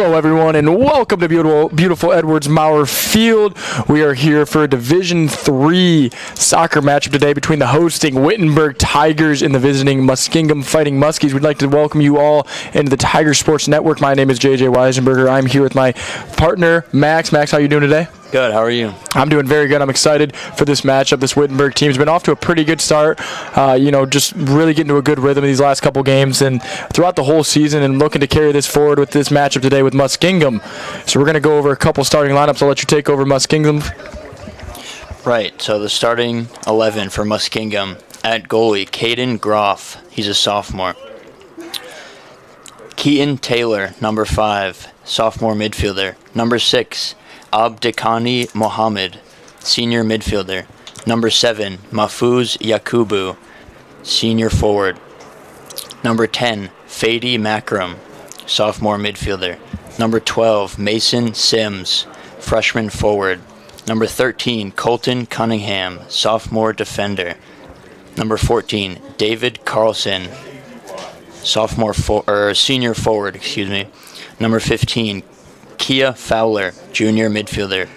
Hello, everyone, and welcome to beautiful Edwards-Maurer Field. We are here for a Division III soccer matchup today between the hosting Wittenberg Tigers and the visiting Muskingum Fighting Muskies. We'd like to welcome you all into the Tiger Sports Network. My name is JJ Weisenberger. I'm here with my partner, Max. Max, how are you doing today? Good. How are you? I'm doing very good. I'm excited for this matchup. This Wittenberg team's been off to a pretty good start. Just really getting to a good rhythm in these last couple games and throughout the whole season, and looking to carry this forward with this matchup today with Muskingum. So we're going to go over a couple starting lineups. I'll let you take over Muskingum. Right. So the starting 11 for Muskingum: at goalie, Caden Groff. He's a sophomore. Keaton Taylor, number 5, sophomore midfielder. Number 6, Abdekani Mohammed, senior midfielder. Number 7, Mahfouz Yakubu, senior forward. Number 10, Fadi Makram, sophomore midfielder. Number 12, Mason Sims, freshman forward. Number 13, Colton Cunningham, sophomore defender. Number 14, David Carlson, senior forward. Number 15, Kia Fowler, junior midfielder.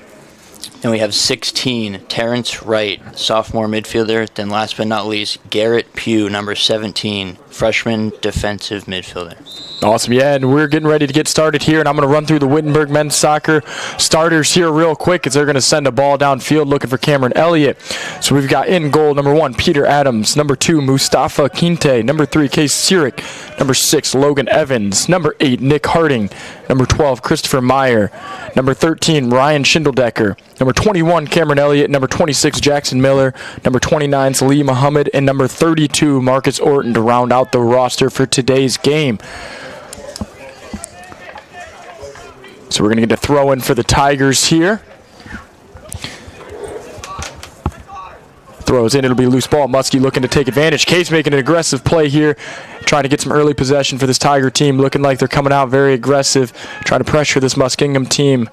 Then we have 16, Terrence Wright, sophomore midfielder. Then last but not least, Garrett Pugh, number 17, freshman defensive midfielder. Awesome, yeah, and we're getting ready to get started here, and I'm going to run through the Wittenberg men's soccer starters here real quick as they're going to send a ball downfield looking for Cameron Elliott. So we've got in goal, number 1, Peter Adams. Number 2, Mustafa Kinte. Number 3, Case Sirik. Number 6, Logan Evans. Number 8, Nick Harding. Number 12, Christopher Meyer. Number 13, Ryan Schindeldecker. Number 21, Cameron Elliott. Number 26, Jackson Miller. Number 29, Salim Muhammad. And number 32, Marcus Orton to round out the roster for today's game. So we're going to get a throw in for the Tigers here. Throws in, it'll be a loose ball. Muskie looking to take advantage. Case making an aggressive play here, trying to get some early possession for this Tiger team. Looking like they're coming out very aggressive, trying to pressure this Muskingum team.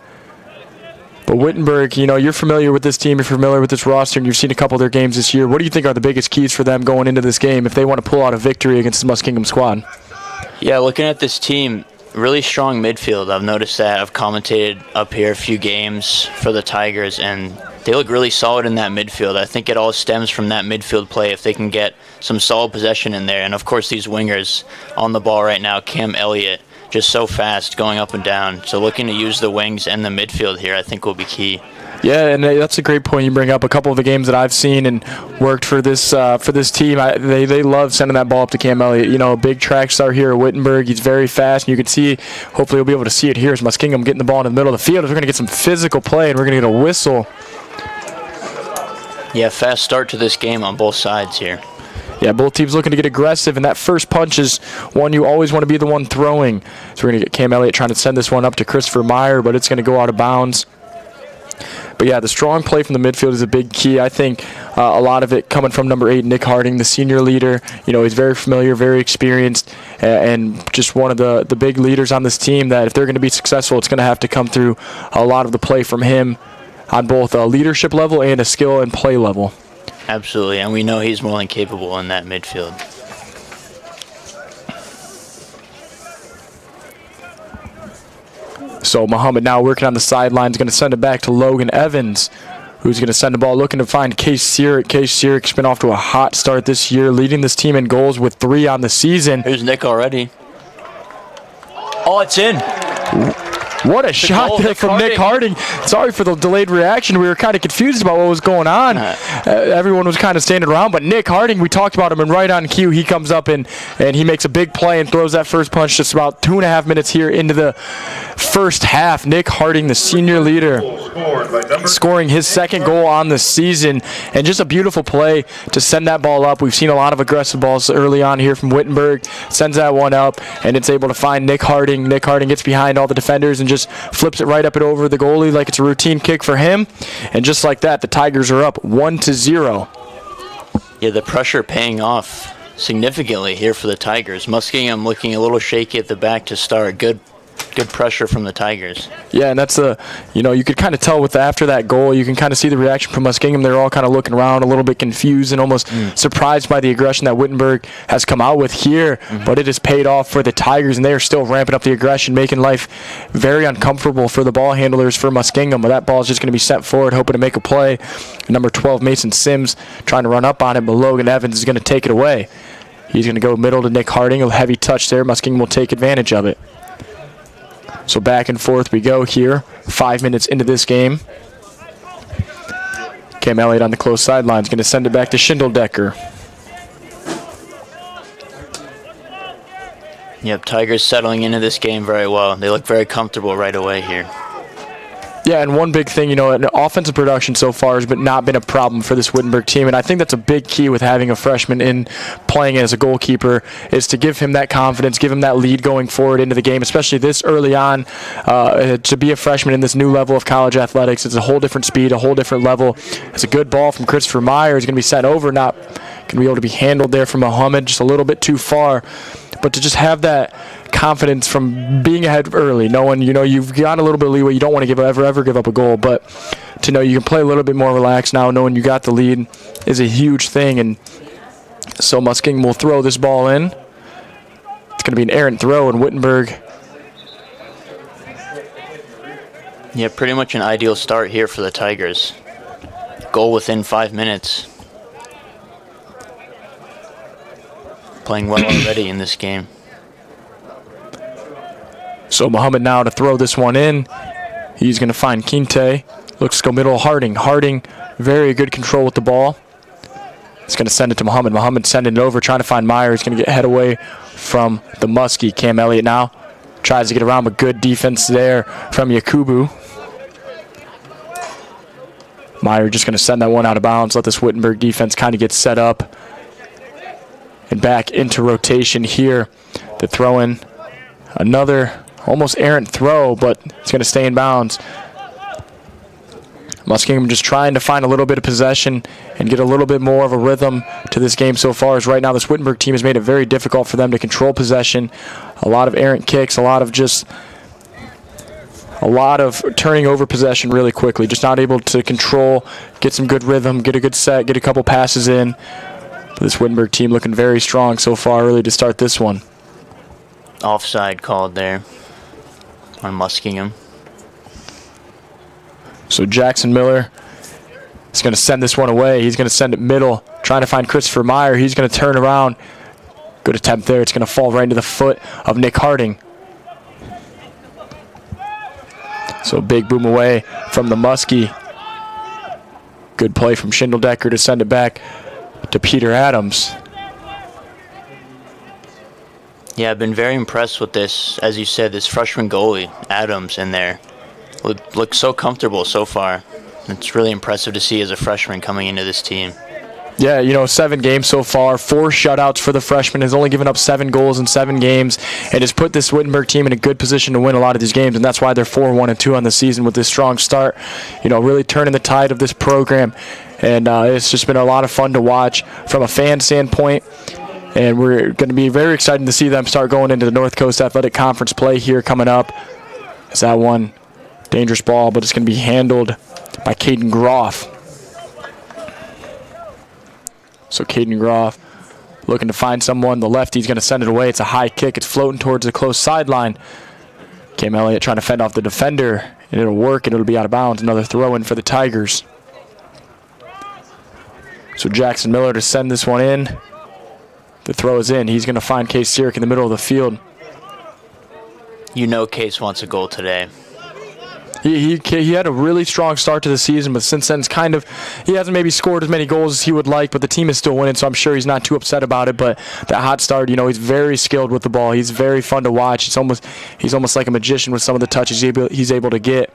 But Wittenberg, you're familiar with this team, you're familiar with this roster, and you've seen a couple of their games this year. What do you think are the biggest keys for them going into this game if they want to pull out a victory against the Muskingum squad? Yeah, looking at this team, really strong midfield. I've noticed that. I've commentated up here a few games for the Tigers, and they look really solid in that midfield. I think it all stems from that midfield play if they can get some solid possession in there. And, of course, these wingers on the ball right now, Cam Elliott, just so fast going up and down. So looking to use the wings and the midfield here I think will be key. Yeah, and that's a great point you bring up. A couple of the games that I've seen and worked for this team, they love sending that ball up to Cam Elliott. A big track star here at Wittenberg. He's very fast, and you can see, hopefully you'll be able to see it here as Muskingum getting the ball in the middle of the field. We're going to get some physical play, and we're going to get a whistle. Yeah, fast start to this game on both sides here. Yeah, both teams looking to get aggressive, and that first punch is one you always want to be the one throwing. So we're going to get Cam Elliott trying to send this one up to Christopher Meyer, but it's going to go out of bounds. But yeah, the strong play from the midfield is a big key. I think a lot of it coming from number 8, Nick Harding, the senior leader. He's very familiar, very experienced, and just one of the big leaders on this team that if they're going to be successful, it's going to have to come through a lot of the play from him on both a leadership level and a skill and play level. Absolutely, and we know he's more than capable in that midfield. So Muhammad now working on the sidelines, going to send it back to Logan Evans, who's going to send the ball looking to find Case Sirik. Case Sirik's been off to a hot start this year, leading this team in goals with 3 on the season. Here's Nick already. Oh, it's in. What a shot there from Nick Harding. Sorry for the delayed reaction. We were kind of confused about what was going on. Everyone was kind of standing around, but Nick Harding, we talked about him, and right on cue, he comes up and he makes a big play and throws that first punch just about 2.5 minutes here into the first half. Nick Harding, the senior leader, scoring his second goal on the season, and just a beautiful play to send that ball up. We've seen a lot of aggressive balls early on here from Wittenberg. Sends that one up, and it's able to find Nick Harding. Nick Harding gets behind all the defenders and just flips it right up and over the goalie like it's a routine kick for him. And just like that, the Tigers are up 1-0. Yeah, the pressure paying off significantly here for the Tigers. Muskingum looking a little shaky at the back to start. Good good pressure from the Tigers. Yeah, and that's you could kind of tell after that goal, you can kind of see the reaction from Muskingum. They're all kind of looking around, a little bit confused and almost surprised by the aggression that Wittenberg has come out with here. But it has paid off for the Tigers, and they are still ramping up the aggression, making life very uncomfortable for the ball handlers for Muskingum. But that ball is just going to be sent forward, hoping to make a play. Number 12, Mason Sims, trying to run up on it, but Logan Evans is going to take it away. He's going to go middle to Nick Harding. A heavy touch there. Muskingum will take advantage of it. So back and forth we go here. 5 minutes into this game. Cam Elliott on the close sideline is going to send it back to Schindeldecker. Yep, Tigers settling into this game very well. They look very comfortable right away here. Yeah, and one big thing, offensive production so far has not been a problem for this Wittenberg team, and I think that's a big key with having a freshman in playing as a goalkeeper is to give him that confidence, give him that lead going forward into the game, especially this early on. To be a freshman in this new level of college athletics, it's a whole different speed, a whole different level. It's a good ball from Christopher Meyer. He's going to be sent over, not going to be able to be handled there from Muhammad, just a little bit too far. But to just have that confidence from being ahead early, knowing you've got a little bit of leeway, you don't want to ever give up a goal, but to know you can play a little bit more relaxed now, knowing you got the lead, is a huge thing. And so Muskingum will throw this ball in. It's going to be an errant throw, and Wittenberg. Yeah, pretty much an ideal start here for the Tigers. Goal within 5 minutes. Playing well already in this game. So Muhammad now to throw this one in. He's going to find Quinte. Looks to go middle. Harding, very good control with the ball. He's going to send it to Muhammad. Muhammad sending it over, trying to find Meyer. He's going to get head away from the Muskie. Cam Elliott now tries to get around, but good defense there from Yakubu. Meyer just going to send that one out of bounds, let this Wittenberg defense kind of get set up. And back into rotation here. The throw in. Another almost errant throw, but it's going to stay in bounds. Muskingum just trying to find a little bit of possession and get a little bit more of a rhythm to this game so far. As right now, this Wittenberg team has made it very difficult for them to control possession. A lot of errant kicks, a lot of turning over possession really quickly. Just not able to control, get some good rhythm, get a good set, get a couple passes in. This Wittenberg team looking very strong so far early to start this one. Offside called there on Muskingum. So Jackson Miller is going to send this one away. He's going to send it middle, trying to find Christopher Meyer. He's going to turn around. Good attempt there. It's going to fall right into the foot of Nick Harding. So big boom away from the Muskie. Good play from Schindeldecker to send it back to Peter Adams. Yeah, I've been very impressed with this, as you said, this freshman goalie, Adams, in there. Looks so comfortable so far. It's really impressive to see as a freshman coming into this team. Yeah, 7 games so far, 4 shutouts for the freshman, has only given up 7 goals in 7 games, and has put this Wittenberg team in a good position to win a lot of these games, and that's why they're 4-1-2 on the season with this strong start. Really turning the tide of this program, and it's just been a lot of fun to watch from a fan standpoint, and we're going to be very excited to see them start going into the North Coast Athletic Conference play here coming up. Is that one dangerous ball, but it's going to be handled by Caden Groff. So Caden Groff looking to find someone. The lefty's going to send it away. It's a high kick. It's floating towards the close sideline. Cam Elliott trying to fend off the defender, and it'll work, and it'll be out of bounds. Another throw-in for the Tigers. So Jackson Miller to send this one in. The throw is in. He's going to find Case Sirik in the middle of the field. Case wants a goal today. He had a really strong start to the season, but since then he hasn't maybe scored as many goals as he would like, but the team is still winning, so I'm sure he's not too upset about it. But that hot start, he's very skilled with the ball. He's very fun to watch. He's almost like a magician with some of the touches he's able to get.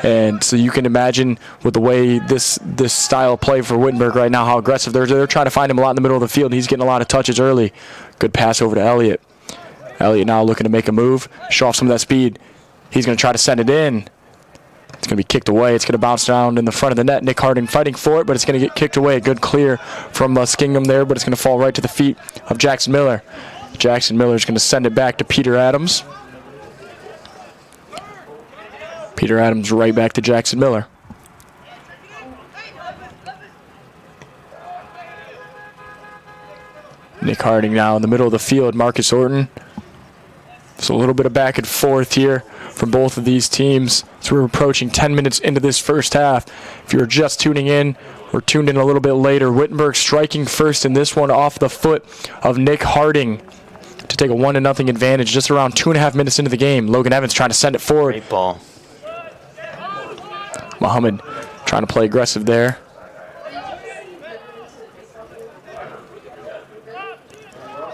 And so you can imagine with the way this style of play for Wittenberg right now, how aggressive they're trying to find him a lot in the middle of the field. He's getting a lot of touches early. Good pass over to Elliott. Elliott now looking to make a move, show off some of that speed. He's going to try to send it in. It's going to be kicked away. It's going to bounce down in the front of the net. Nick Harding fighting for it, but it's going to get kicked away. A good clear from Muskingum there, but it's going to fall right to the feet of Jackson Miller. Jackson Miller is going to send it back to Peter Adams. Peter Adams right back to Jackson Miller. Nick Harding now in the middle of the field. Marcus Orton. So a little bit of back and forth here from both of these teams. So we're approaching 10 minutes into this first half. If you're just tuning in, or tuned in a little bit later, Wittenberg striking first in this one off the foot of Nick Harding to take a 1-0 advantage just around 2.5 minutes into the game. Logan Evans trying to send it forward. Great ball. Muhammad trying to play aggressive there.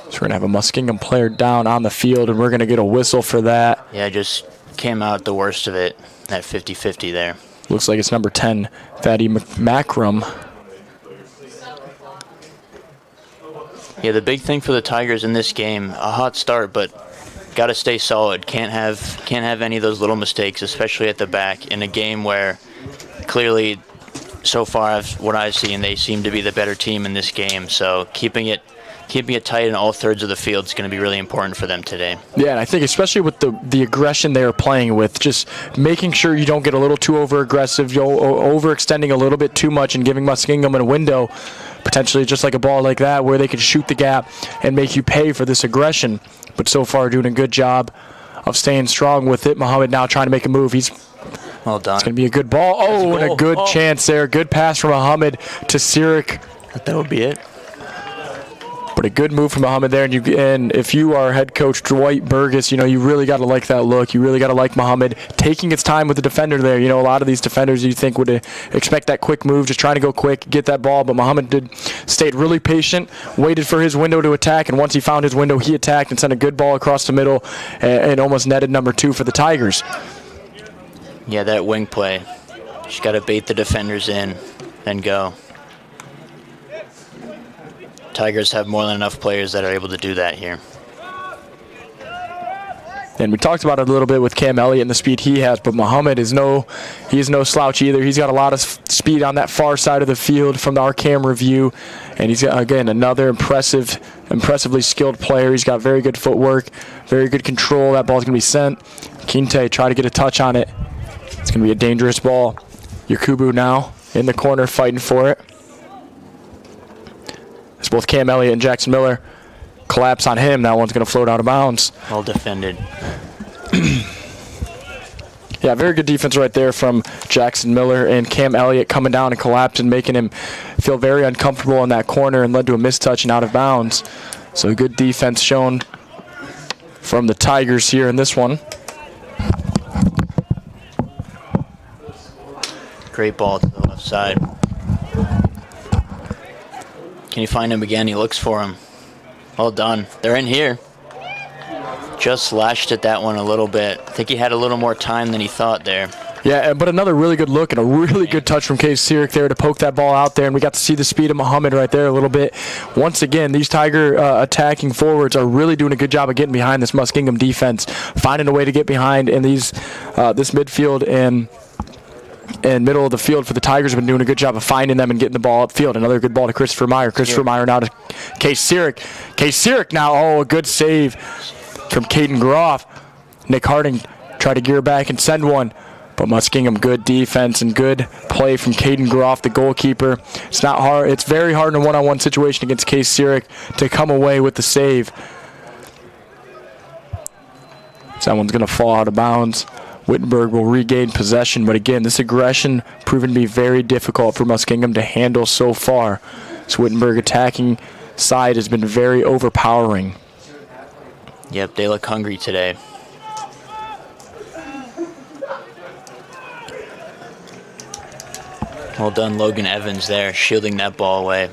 So we're going to have a Muskingum player down on the field, and we're going to get a whistle for that. Yeah, just came out the worst of it, that 50-50 there. Looks like it's number 10, Thaddy Macrum. Yeah, the big thing for the Tigers in this game, a hot start, but got to stay solid. Can't have any of those little mistakes, especially at the back, in a game where clearly, so far, what I've seen, they seem to be the better team in this game. So keeping it tight in all thirds of the field is going to be really important for them today. Yeah, and I think especially with the aggression they are playing with, just making sure you don't get a little too over-aggressive, overextending a little bit too much and giving Muskingum a window, potentially just like a ball like that, where they could shoot the gap and make you pay for this aggression. But so far doing a good job of staying strong with it. Muhammad now trying to make a move. He's well done. It's going to be a good ball. Oh, and a good chance there. Good pass from Muhammad to Sirik. That would be it. But a good move from Muhammad there, and if you are head coach Dwight Burgess, you really got to like that look. You really got to like Muhammad taking its time with the defender there. A lot of these defenders you think would expect that quick move, just trying to go quick, get that ball, but Muhammad stayed really patient, waited for his window to attack, and once he found his window, he attacked and sent a good ball across the middle and almost netted number 2 for the Tigers. Yeah, that wing play. Just got to bait the defenders in and go. Tigers have more than enough players that are able to do that here. And we talked about it a little bit with Cam Elliott and the speed he has, but Muhammad is no slouch either. He's got a lot of speed on that far side of the field from our camera view, and he's, again, another impressively skilled player. He's got very good footwork, very good control. That ball's going to be sent. Kinte try to get a touch on it. It's going to be a dangerous ball. Yakubu now in the corner fighting for it. It's both Cam Elliott and Jackson Miller. Collapse on him. That one's going to float out of bounds. Well defended. Yeah, very good defense right there from Jackson Miller, and Cam Elliott coming down and collapsing, making him feel very uncomfortable in that corner and led to a mistouch and out of bounds. So good defense shown from the Tigers here in this one. Great ball to the left side. Can you find him again? He looks for him. Well done. They're in here. Just lashed at that one a little bit. I think he had a little more time than he thought there. Yeah, but another really good look and a really good touch from Case Sirik there to poke that ball out there, and we got to see the speed of Muhammad right there a little bit. Once again, these Tiger attacking forwards are really doing a good job of getting behind this Muskingum defense, finding a way to get behind in this midfield and middle of the field for the Tigers have been doing a good job of finding them and getting the ball upfield. Another good ball to Christopher Meyer. Christopher Meyer now to Case Sirik. Case Sirik now, a good save from Caden Groff. Nick Harding tried to gear back and send one, but Muskingum, good defense and good play from Caden Groff, the goalkeeper. It's not hard. It's very hard in a one-on-one situation against Case Sirik to come away with the save. So that one's going to fall out of bounds. Wittenberg will regain possession, but again, this aggression proven to be very difficult for Muskingum to handle so far. This Wittenberg attacking side has been very overpowering. Yep, they look hungry today. Well done, Logan Evans there, shielding that ball away.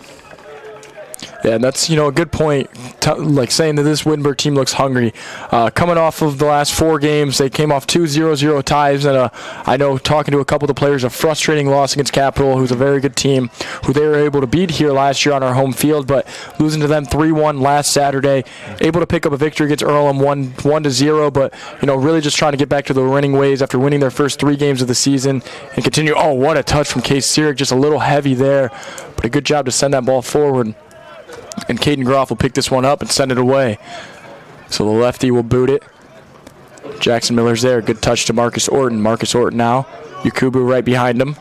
Yeah, and that's, a good point, like saying that this Wittenberg team looks hungry. Coming off of the last 4 games, they came off 2 0-0 ties, and I know talking to a couple of the players, a frustrating loss against Capital, who's a very good team, who they were able to beat here last year on our home field, but losing to them 3-1 last Saturday, able to pick up a victory against Earlham 1-0, but, really just trying to get back to the winning ways after winning their first 3 games of the season and continue. Oh, what a touch from Case Sirik, just a little heavy there, but a good job to send that ball forward. And Caden Groff will pick this one up and send it away. So the lefty will boot it. Jackson Miller's there. Good touch to Marcus Orton. Marcus Orton now. Yakubu right behind him.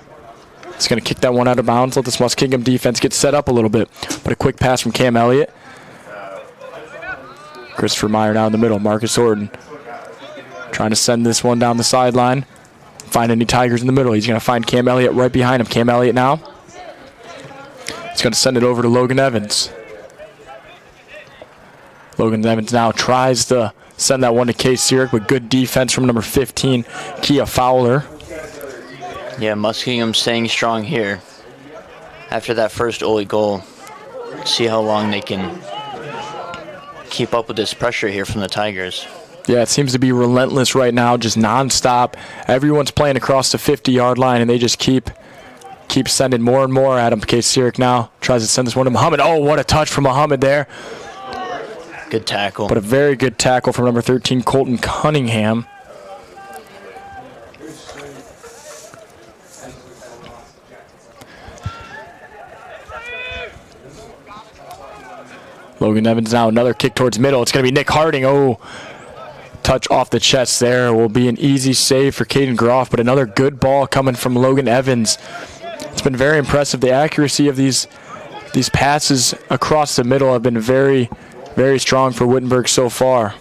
He's going to kick that one out of bounds. Let this Muskingum defense get set up a little bit. But a quick pass from Cam Elliott. Christopher Meyer now in the middle. Marcus Orton trying to send this one down the sideline. Find any Tigers in the middle. He's going to find Cam Elliott right behind him. Cam Elliott now. He's going to send it over to Logan Evans. Logan Evans now tries to send that one to Case Sirik with good defense from number 15, Kia Fowler. Yeah, Muskingum staying strong here. After that first Ole goal, see how long they can keep up with this pressure here from the Tigers. Yeah, it seems to be relentless right now, just nonstop. Everyone's playing across the 50-yard line, and they just keep sending more and more at him. Case Sirik now tries to send this one to Muhammad. Oh, what a touch from Muhammad there. Good tackle. But a very good tackle from number 13, Colton Cunningham. Logan Evans now, another kick towards middle. It's going to be Nick Harding. Oh, touch off the chest there. Will be an easy save for Caden Groff, but another good ball coming from Logan Evans. It's been very impressive. The accuracy of these passes across the middle have been very, very strong for Wittenberg so far.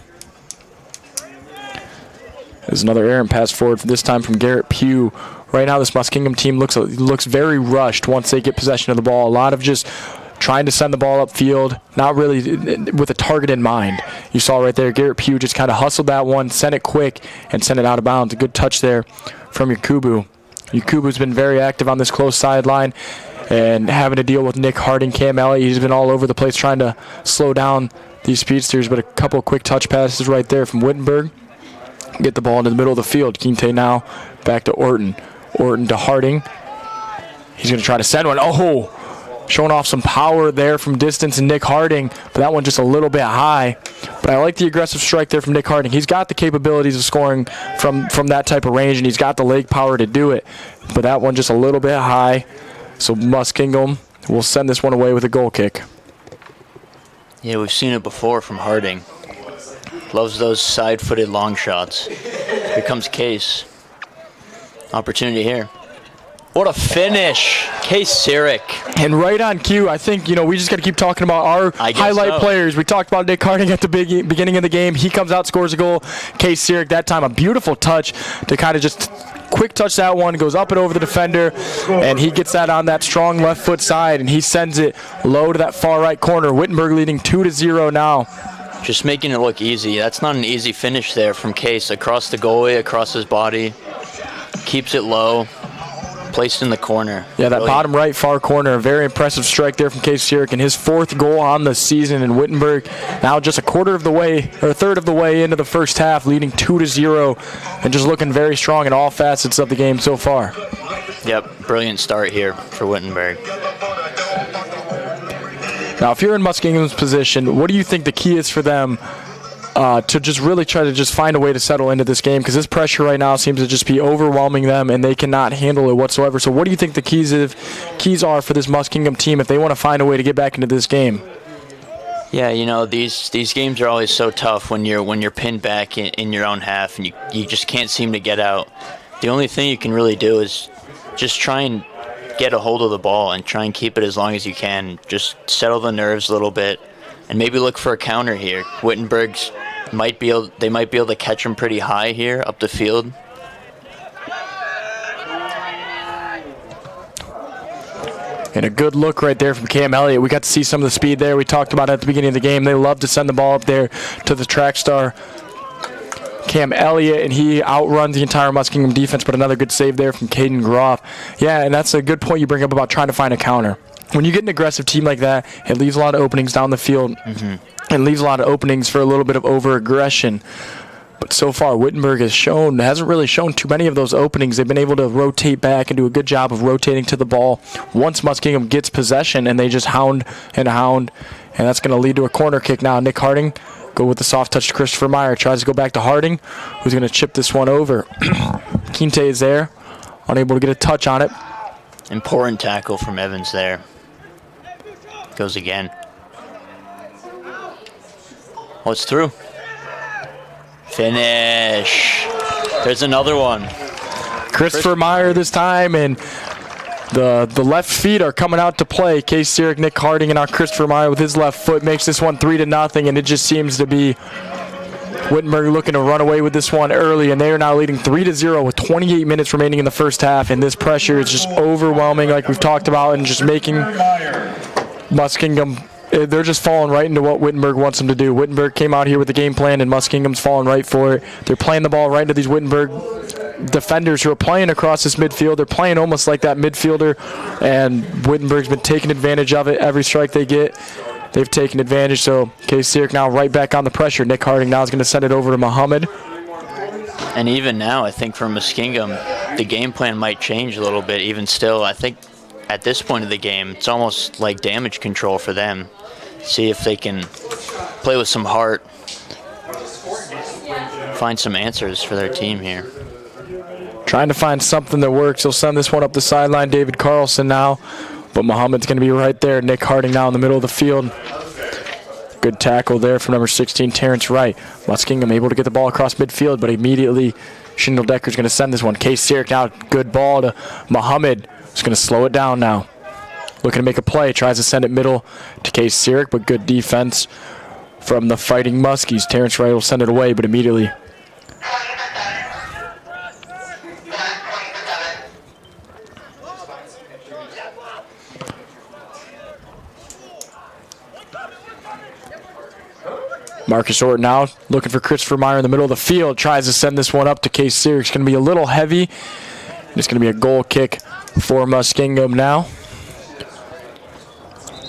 There's another errant pass forward, this time from Garrett Pugh. Right now, this Muskingum team looks very rushed once they get possession of the ball. A lot of just trying to send the ball upfield, not really with a target in mind. You saw right there, Garrett Pugh just kind of hustled that one, sent it quick, and sent it out of bounds. A good touch there from Yakubu. Yakubu's been very active on this close sideline and having to deal with Nick Harding, Cam Elliott. He's been all over the place trying to slow down these speedsters, but a couple of quick touch passes right there from Wittenberg. Get the ball into the middle of the field. Quinte now back to Orton. Orton to Harding. He's going to try to send one. Oh! Showing off some power there from distance and Nick Harding, but that one just a little bit high. But I like the aggressive strike there from Nick Harding. He's got the capabilities of scoring from that type of range, and he's got the leg power to do it. But that one just a little bit high. So Muskingum will send this one away with a goal kick. Yeah, we've seen it before from Harding. Loves those side-footed long shots. Here comes Case. Opportunity here. What a finish. Case Sirik. And right on cue, I think, we just got to keep talking about our highlight players. We talked about Nick Harding at the beginning of the game. He comes out, scores a goal. Case Sirik, that time, a beautiful touch to kind of just quick touch that one, goes up and over the defender, and he gets that on that strong left foot side, and he sends it low to that far right corner. Wittenberg leading 2-0 now. Just making it look easy. That's not an easy finish there from Case. Across the goalie, across his body. Keeps it low. Placed in the corner. Yeah, that bottom right far corner. A very impressive strike there from Case Sirik, and his 4th goal on the season in Wittenberg. Now just a third of the way into the first half, leading 2-0, and just looking very strong in all facets of the game so far. Yep, brilliant start here for Wittenberg. Now, if you're in Muskingum's position, what do you think the key is for them to just really try to just find a way to settle into this game? Because this pressure right now seems to just be overwhelming them, and they cannot handle it whatsoever. So what do you think the keys are for this Muskingum team if they want to find a way to get back into this game? Yeah, these games are always so tough when you're pinned back in your own half and you just can't seem to get out. The only thing you can really do is just try and get a hold of the ball and try and keep it as long as you can. Just settle the nerves a little bit and maybe look for a counter here. Wittenberg's might be able to catch him pretty high here up the field. And a good look right there from Cam Elliott. We got to see some of the speed there. We talked about it at the beginning of the game. They love to send the ball up there to the track star, Cam Elliott, and he outruns the entire Muskingum defense, but another good save there from Caden Groff. Yeah, and that's a good point you bring up about trying to find a counter. When you get an aggressive team like that, it leaves a lot of openings down the field. And leaves a lot of openings for a little bit of over-aggression. But so far, Wittenberg hasn't really shown too many of those openings. They've been able to rotate back and do a good job of rotating to the ball once Muskingum gets possession, and they just hound. And that's going to lead to a corner kick now. Nick Harding go with the soft touch to Christopher Meyer. Tries to go back to Harding, who's going to chip this one over. Quinte is there, unable to get a touch on it. Important tackle from Evans there. Goes again. Oh, it's through. Finish. There's another one. Christopher Meyer this time, and the left feet are coming out to play. Case Sirik, Nick Harding, and now Christopher Meyer with his left foot makes this one 3-0, and it just seems to be Wittenberg looking to run away with this one early, and they are now leading 3-0 with 28 minutes remaining in the first half, and this pressure is just overwhelming like we've talked about and just making Muskingum, they're just falling right into what Wittenberg wants them to do. Wittenberg came out here with the game plan, and Muskingum's falling right for it. They're playing the ball right into these Wittenberg defenders who are playing across this midfield. They're playing almost like that midfielder, and Wittenberg's been taking advantage of it. Every strike they get, they've taken advantage. So Case Sirik now right back on the pressure. Nick Harding now is going to send it over to Muhammad. And even now, I think for Muskingum, the game plan might change a little bit. Even still, I think at this point of the game, it's almost like damage control for them. See if they can play with some heart, find some answers for their team here. Trying to find something that works. He'll send this one up the sideline. David Carlson now, but Muhammad's going to be right there. Nick Harding now in the middle of the field. Good tackle there from number 16, Terrence Wright. Muskingum able to get the ball across midfield, but immediately Schindel-Decker's going to send this one. Case Sirik now, good ball to Muhammad. He's going to slow it down now. Looking to make a play, tries to send it middle to Case Sirik, but good defense from the Fighting Muskies. Terrence Wright will send it away, but immediately Marcus Orton now looking for Christopher Meyer in the middle of the field. Tries to send this one up to Case Sirik. It's going to be a little heavy. It's going to be a goal kick for Muskingum now.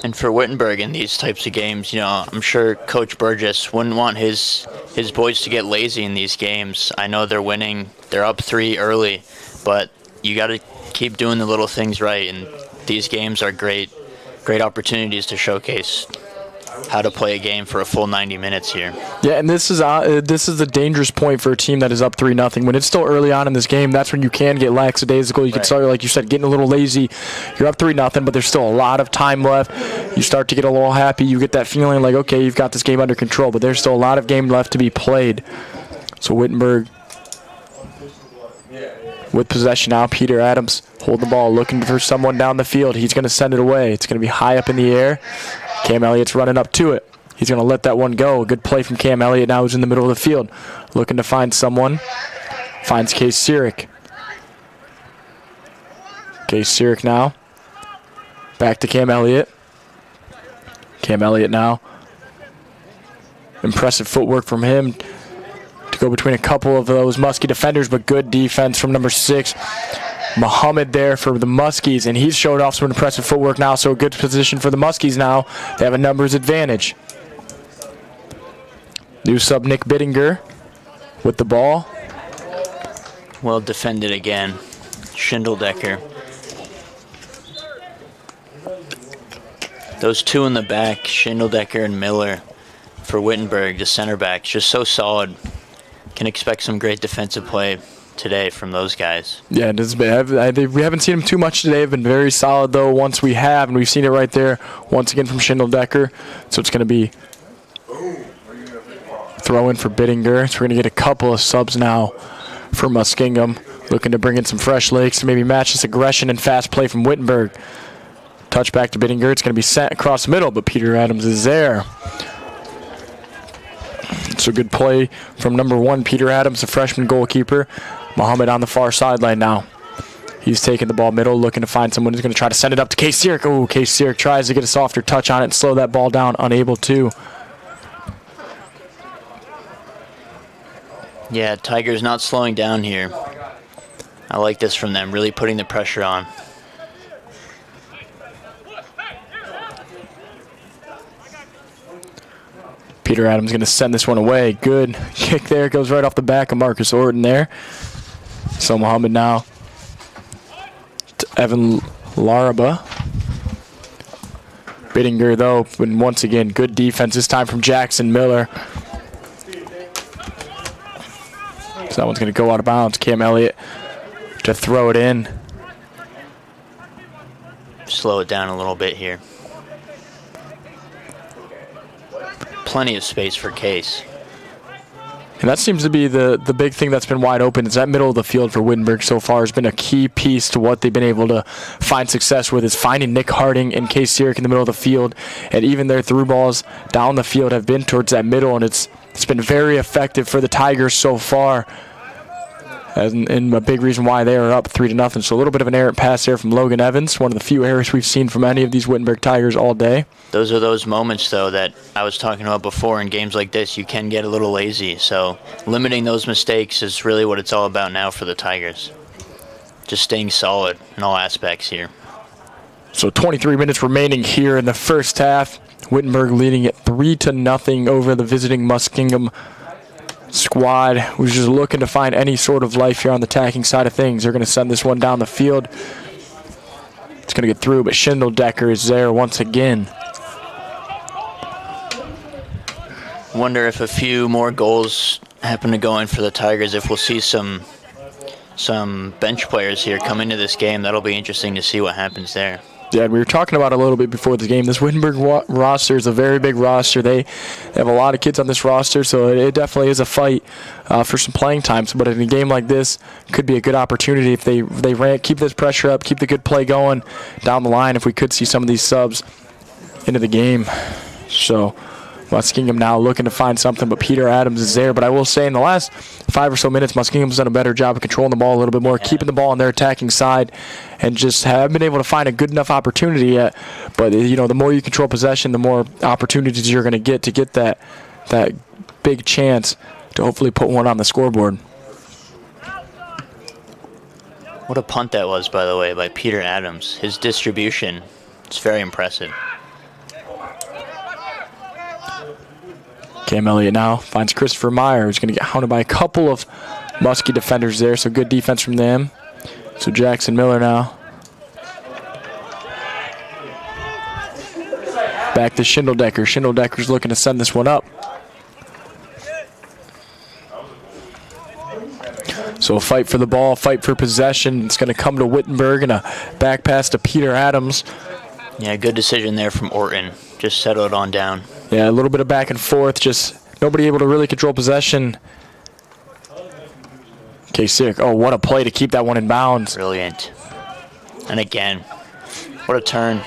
And for Wittenberg in these types of games, you know, I'm sure Coach Burgess wouldn't want his boys to get lazy in these games. I know they're winning. They're up 3 early, but you got to keep doing the little things right. And these games are great opportunities to showcase how to play a game for a full 90 minutes here. Yeah, and this is the dangerous point for a team that is up 3-0. When it's still early on in this game, that's when you can get lackadaisical. You can start, like you said, getting a little lazy. You're up 3-0, but there's still a lot of time left. You start to get a little happy. You get that feeling like, okay, you've got this game under control, but there's still a lot of game left to be played. So Wittenberg with possession now. Peter Adams holding the ball, looking for someone down the field. He's going to send it away. It's going to be high up in the air. Cam Elliott's running up to it. He's going to let that one go. Good play from Cam Elliott now, who's in the middle of the field. Looking to find someone. Finds Case Sirik. Case Sirik now. Back to Cam Elliott. Cam Elliott now. Impressive footwork from him to go between a couple of those Muskie defenders, but good defense from number 6. Muhammad there for the Muskies, and he's showed off some impressive footwork now, so a good position for the Muskies now. They have a numbers advantage. New sub Nick Bittinger with the ball. Well defended again. Schindel-Decker. Those two in the back, Schindel-Decker and Miller for Wittenberg, the center backs, just so solid. Can expect some great defensive play today from those guys. Yeah, we haven't seen them too much today. They've been very solid, though, once we have, and we've seen it right there once again from Schindel-Decker. So it's going to be throw in for Bittinger. So we're going to get a couple of subs now for Muskingum, looking to bring in some fresh legs to maybe match this aggression and fast play from Wittenberg. Touch back to Bittinger. It's going to be sent across the middle, but Peter Adams is there. It's a good play from number 1, Peter Adams, the freshman goalkeeper. Muhammad on the far sideline now. He's taking the ball middle, looking to find someone who's going to try to send it up to Case Sirik. Oh, Case Sirik tries to get a softer touch on it and slow that ball down, unable to. Yeah, Tigers not slowing down here. I like this from them, really putting the pressure on. Peter Adams going to send this one away. Good kick there. Goes right off the back of Marcus Orton there. So Muhammad now to Evan Laraba. Bittinger, though, and once again, good defense this time from Jackson Miller. So that one's going to go out of bounds. Cam Elliott to throw it in. Slow it down a little bit here. Plenty of space for Case. And that seems to be the big thing that's been wide open. Is that middle of the field for Wittenberg so far has been a key piece to what they've been able to find success with, is finding Nick Harding and Case Sirik in the middle of the field. And even their through balls down the field have been towards that middle, and it's been very effective for the Tigers so far. And a big reason why they are up 3-0. So a little bit of an errant pass there from Logan Evans, one of the few errors we've seen from any of these Wittenberg Tigers all day. Those are those moments, though, that I was talking about before. In games like this, you can get a little lazy. So limiting those mistakes is really what it's all about now for the Tigers. Just staying solid in all aspects here. So 23 minutes remaining here in the first half. Wittenberg leading it 3-0 over the visiting Muskingum squad, who's just looking to find any sort of life here on the attacking side of things. They're going to send this one down the field. It's going to get through, but Schindeldecker is there once again. Wonder if a few more goals happen to go in for the Tigers, if we'll see some bench players here come into this game. That'll be interesting to see what happens there. Yeah, we were talking about it a little bit before the game. This Wittenberg roster is a very big roster. They have a lot of kids on this roster, so it definitely is a fight for some playing times. But in a game like this, could be a good opportunity if they keep this pressure up, keep the good play going down the line, if we could see some of these subs into the game. So Muskingum now looking to find something, but Peter Adams is there. But I will say in the last 5 or so minutes, Muskingum's done a better job of controlling the ball a little bit more, keeping the ball on their attacking side, and just haven't been able to find a good enough opportunity yet. But, the more you control possession, the more opportunities you're going to get that big chance to hopefully put one on the scoreboard. What a punt that was, by the way, by Peter Adams. His distribution is very impressive. Cam Elliott now finds Christopher Meyer, who's going to get hounded by a couple of Muskie defenders there, so good defense from them. So Jackson Miller now. Back to Schindeldecker. Schindeldecker's looking to send this one up. So a fight for the ball, fight for possession. It's going to come to Wittenberg, and a back pass to Peter Adams. Yeah, good decision there from Orton. Just settle it on down. Yeah, a little bit of back and forth, just nobody able to really control possession. Sick. Oh, what a play to keep that one in bounds. Brilliant. And again, what a turn.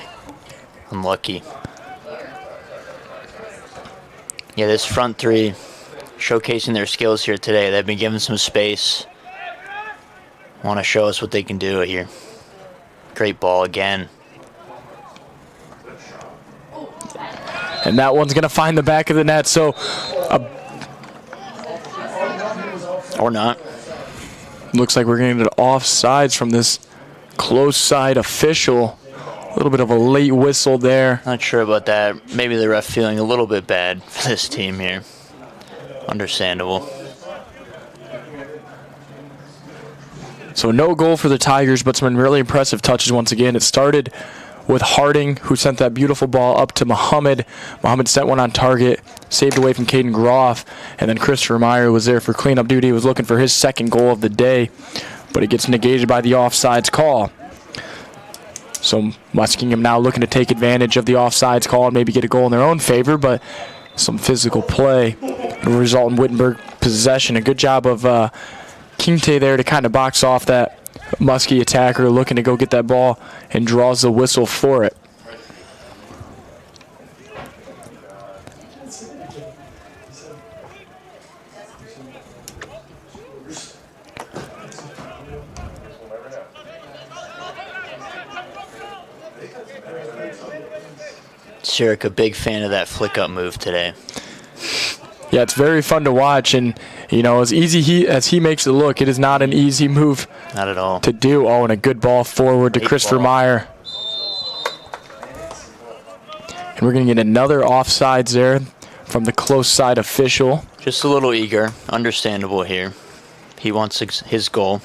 Unlucky. Yeah, this front three showcasing their skills here today. They've been given some space. Want to show us what they can do here. Great ball again. And that one's going to find the back of the net, so... or not. Looks like we're going to get offsides from this close side official. A little bit of a late whistle there. Not sure about that. Maybe the ref feeling a little bit bad for this team here. Understandable. So no goal for the Tigers, but some really impressive touches once again. It started with Harding, who sent that beautiful ball up to Muhammad. Muhammad sent one on target, saved away from Caden Groff, and then Christopher Meyer was there for cleanup duty. He was looking for his second goal of the day, but it gets negated by the offsides call. So Muskingum now looking to take advantage of the offsides call and maybe get a goal in their own favor, but some physical play will result in Wittenberg possession. A good job of Kinte there to kind of box off that Muskie attacker looking to go get that ball and draws the whistle for it. Sirik, a big fan of that flick-up move today. Yeah, it's very fun to watch, and as easy as he makes it look, it is not an easy move. Not at all. To do. Oh, and a good ball forward to Christopher Meyer. And we're going to get another offsides there from the close side official. Just a little eager. Understandable here. He wants his goal.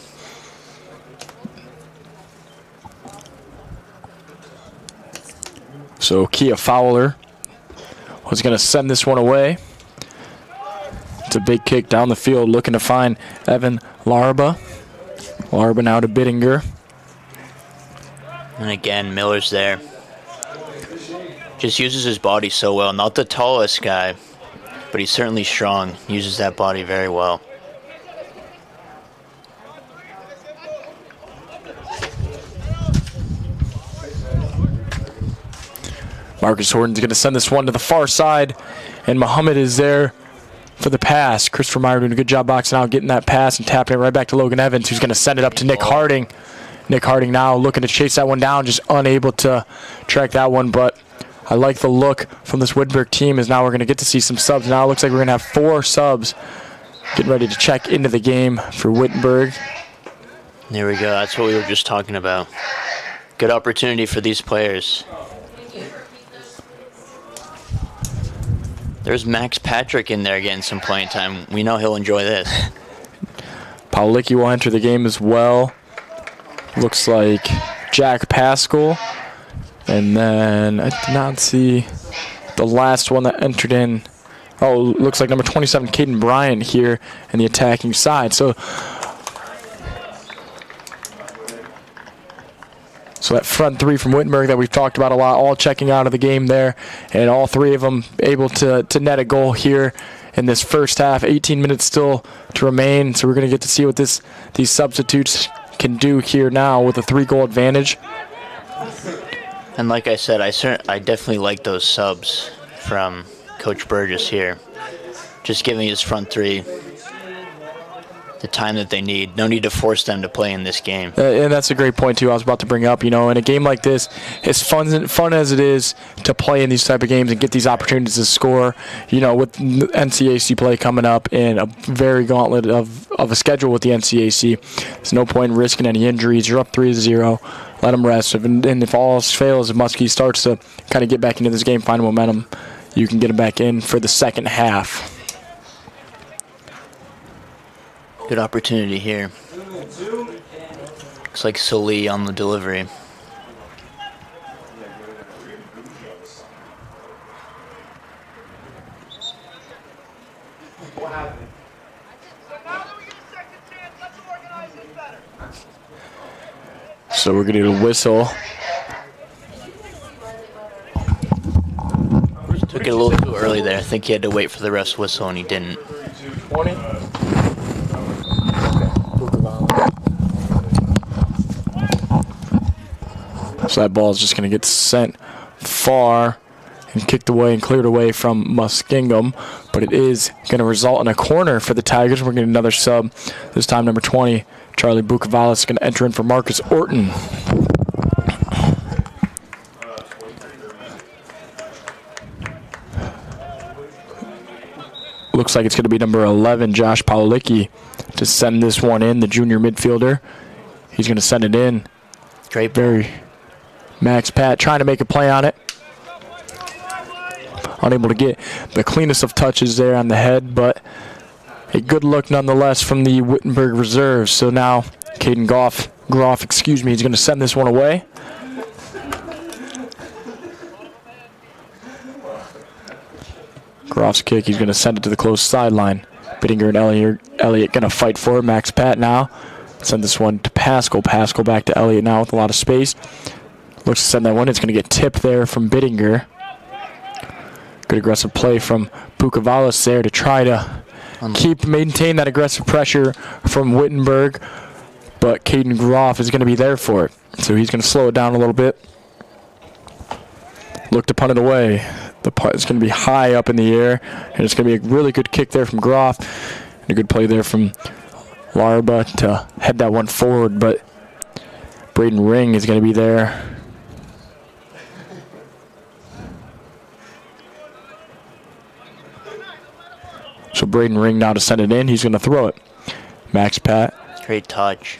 So Kia Fowler was going to send this one away. It's a big kick down the field, looking to find Evan Larba. Larba now to Bittinger. And again, Miller's there. Just uses his body so well. Not the tallest guy, but but he's certainly strong. Uses that body very well. Marcus Horton's going to send this one to the far side, and Muhammad is there for the pass. Christopher Meyer doing a good job boxing out, getting that pass and tapping it right back to Logan Evans, who's going to send it up to Nick Harding. Nick Harding now looking to chase that one down, just unable to track that one, but I like the look from this Wittenberg team as now we're going to get to see some subs. Now it looks like we're going to have 4 subs getting ready to check into the game for Wittenberg. There we go. That's what we were just talking about. Good opportunity for these players. There's Max Patrick in there getting some playing time. We know he'll enjoy this. Pawlicki will enter the game as well. Looks like Jack Pascal. And then I did not see the last one that entered in. Oh, looks like number 27, Caden Bryant here in the attacking side. So that front 3 from Wittenberg that we've talked about a lot, all checking out of the game there. And all 3 of them able to net a goal here in this first half. 18 minutes still to remain. So we're going to get to see what these substitutes can do here now with a 3-goal advantage. And like I said, I definitely like those subs from Coach Burgess here. Just giving his front 3 the time that they need. No need to force them to play in this game. And that's a great point, too, I was about to bring up. You know, in a game like this, as fun as it is to play in these type of games and get these opportunities to score, you know, with NCAC play coming up and a very gauntlet of a schedule with the NCAC, there's no point in risking any injuries. You're up 3-0. Let them rest. And if all else fails, if Muskie starts to kind of get back into this game, find momentum, you can get him back in for the second half. Good opportunity here. Looks like Sully on the delivery. So we're going to get a whistle. Took it a little too early there. I think he had to wait for the ref's whistle, and he didn't. 20. So that ball is just going to get sent far and kicked away and cleared away from Muskingum. But it is going to result in a corner for the Tigers. We're getting another sub. This time number 20, Charlie Bukovalis, is going to enter in for Marcus Orton. Looks like it's going to be number 11, Josh Pawlicki, to send this one in, the junior midfielder. He's going to send it in. Great ball. Max Pat trying to make a play on it. Unable to get the cleanest of touches there on the head, but a good look nonetheless from the Wittenberg reserves. So now Caden Groff, he's going to send this one away. Groff's kick, he's going to send it to the close sideline. Bittinger and Elliott going to fight for it. Max Pat now. Send this one to Pascal. Pascal back to Elliott now with a lot of space. Looks to send that one. It's going to get tipped there from Bittinger. Good aggressive play from Bukovalis there to try to maintain that aggressive pressure from Wittenberg. But Caden Groff is going to be there for it. So he's going to slow it down a little bit. Look to punt it away. The punt is going to be high up in the air. And it's going to be a really good kick there from Groff. And a good play there from Larba to head that one forward. But Braden Ring is going to be there. So Braden Ring now to send it in. He's going to throw it. Max Pat. Great touch.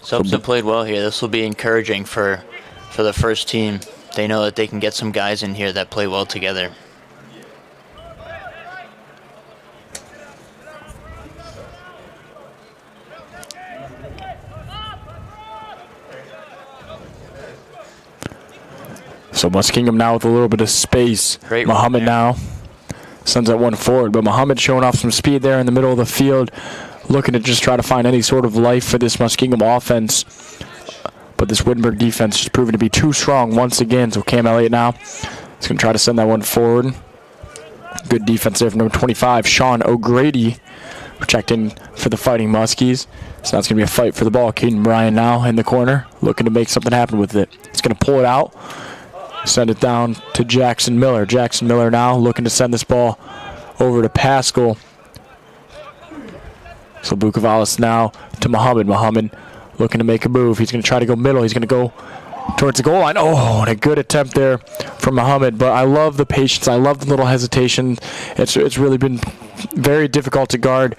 Subs have played well here. This will be encouraging for the first team. They know that they can get some guys in here that play well together. So Muskingum now with a little bit of space. Great Muhammad now sends that one forward, but Muhammad showing off some speed there in the middle of the field. looking to just try to find any sort of life for this Muskingum offense. But this Wittenberg defense is proving to be too strong once again. So Cam Elliott now is going to try to send that one forward. Good defense there from number 25, Sean O'Grady, checked in for the Fighting Muskies. So now it's going to be a fight for the ball. Caden Bryan now in the corner, looking to make something happen with it. He's going to pull it out, send it down to Jackson Miller. Jackson Miller now looking to send this ball over to Pascal. So Bukavalis now to Muhammad. Muhammad looking to make a move. He's going to try to go middle. He's going to go towards the goal line. Oh, and a good attempt there from Muhammad. But I love the patience. I love the little hesitation. It's really been very difficult to guard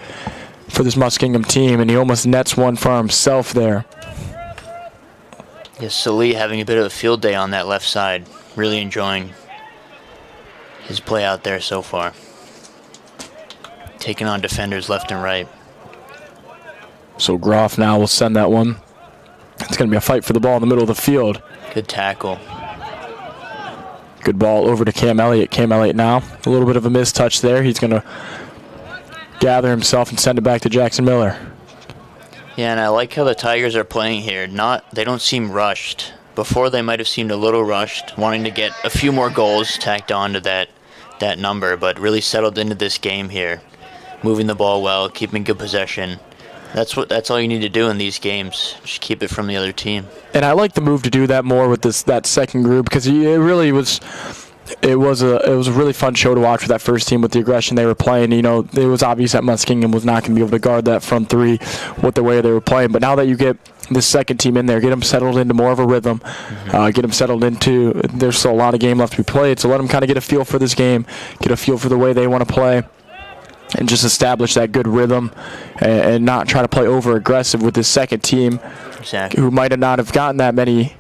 for this Muskingum team, and he almost nets one for himself there. Yes, Salih having a bit of a field day on that left side. Really enjoying his play out there so far. Taking on defenders left and right. So Groff now will send that one. It's going to be a fight for the ball in the middle of the field. Good tackle. Good ball over to Cam Elliott. Cam Elliott now, a little bit of a mistouch there. He's going to gather himself and send it back to Jackson Miller. Yeah, and I like how the Tigers are playing here. They don't seem rushed. Before they might have seemed a little rushed, wanting to get a few more goals tacked on to that number, but really settled into this game here. Moving the ball well, keeping good possession. That's all you need to do in these games. Just keep it from the other team. And I like the move to do that more with that second group, because it really was. It was a really fun show to watch with that first team with the aggression they were playing. You know, it was obvious that Muskingum was not going to be able to guard that front three with the way they were playing. But now that you get this second team in there, get them settled into more of a rhythm, get them settled into. There's still a lot of game left to be played, so let them kind of get a feel for this game, get a feel for the way they want to play, and just establish that good rhythm and not try to play over aggressive with this second team, exactly, who might not have gotten that many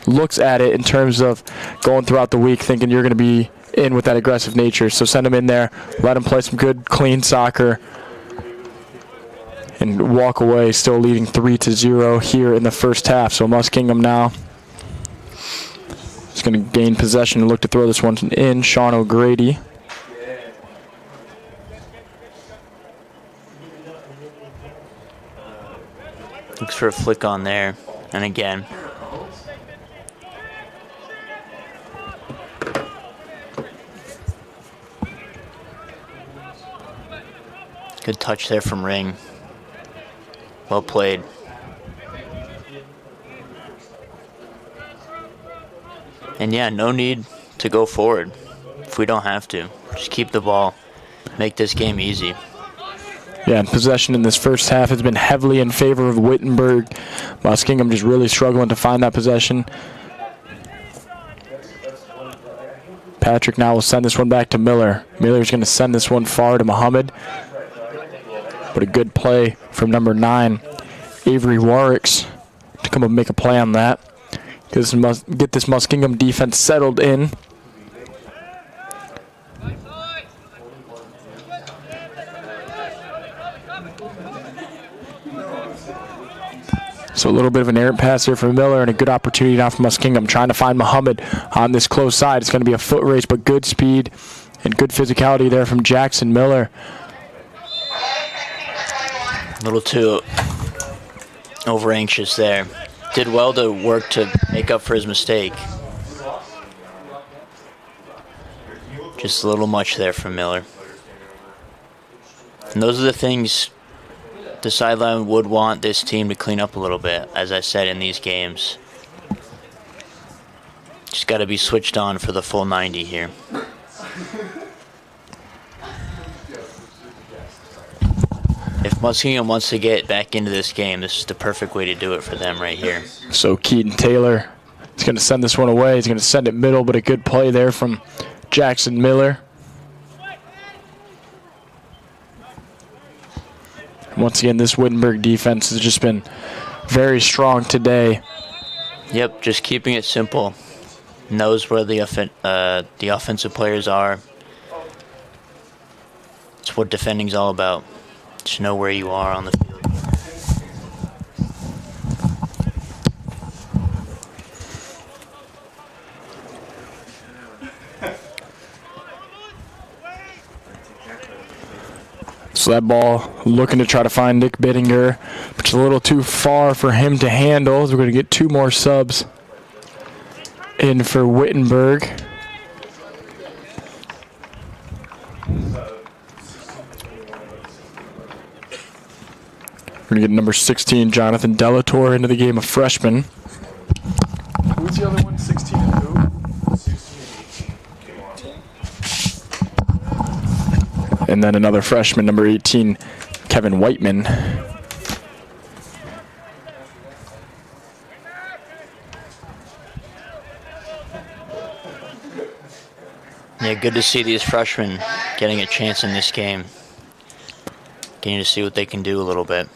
looks at it in terms of going throughout the week thinking you're going to be in with that aggressive nature. So send them in there, let them play some good, clean soccer, and walk away still leading 3-0 here in the first half. So Muskingum now is going to gain possession and look to throw this one in. Sean O'Grady. Looks for a flick on there, and again. Good touch there from Ring. Well played. And yeah, no need to go forward if we don't have to. Just keep the ball. Make this game easy. Yeah, and possession in this first half has been heavily in favor of Wittenberg. Muskingum just really struggling to find that possession. Patrick now will send this one back to Miller. Miller's going to send this one far to Muhammad. But a good play from number 9, Avery Warwicks, to come up and make a play on that. Get this Muskingum defense settled in. So a little bit of an errant pass here from Miller, and a good opportunity now for Muskingum, trying to find Muhammad on this close side. It's going to be a foot race, but good speed and good physicality there from Jackson Miller. A little too over anxious there. Did well to work to make up for his mistake. Just a little much there from Miller. And those are the things the sideline would want this team to clean up a little bit, as I said, in these games. Just got to be switched on for the full 90 here. If Muskingum wants to get back into this game, this is the perfect way to do it for them right here. So Keaton Taylor is going to send this one away. He's going to send it middle, but a good play there from Jackson Miller. Once again, this Wittenberg defense has just been very strong today. Yep, just keeping it simple. Knows where the offensive players are. It's what defending's all about. Just know where you are on the field. So So that ball looking to try to find Nick Bittinger, which is a little too far for him to handle. So we're going to get 2 more subs in for Wittenberg. We're going to get number 16, Jonathan Delator, into the game, a freshman. Who's the other one? 16 and who? 16 and 18. And then another freshman, number 18, Kevin Whiteman. Yeah, good to see these freshmen getting a chance in this game. Getting to see what they can do a little bit.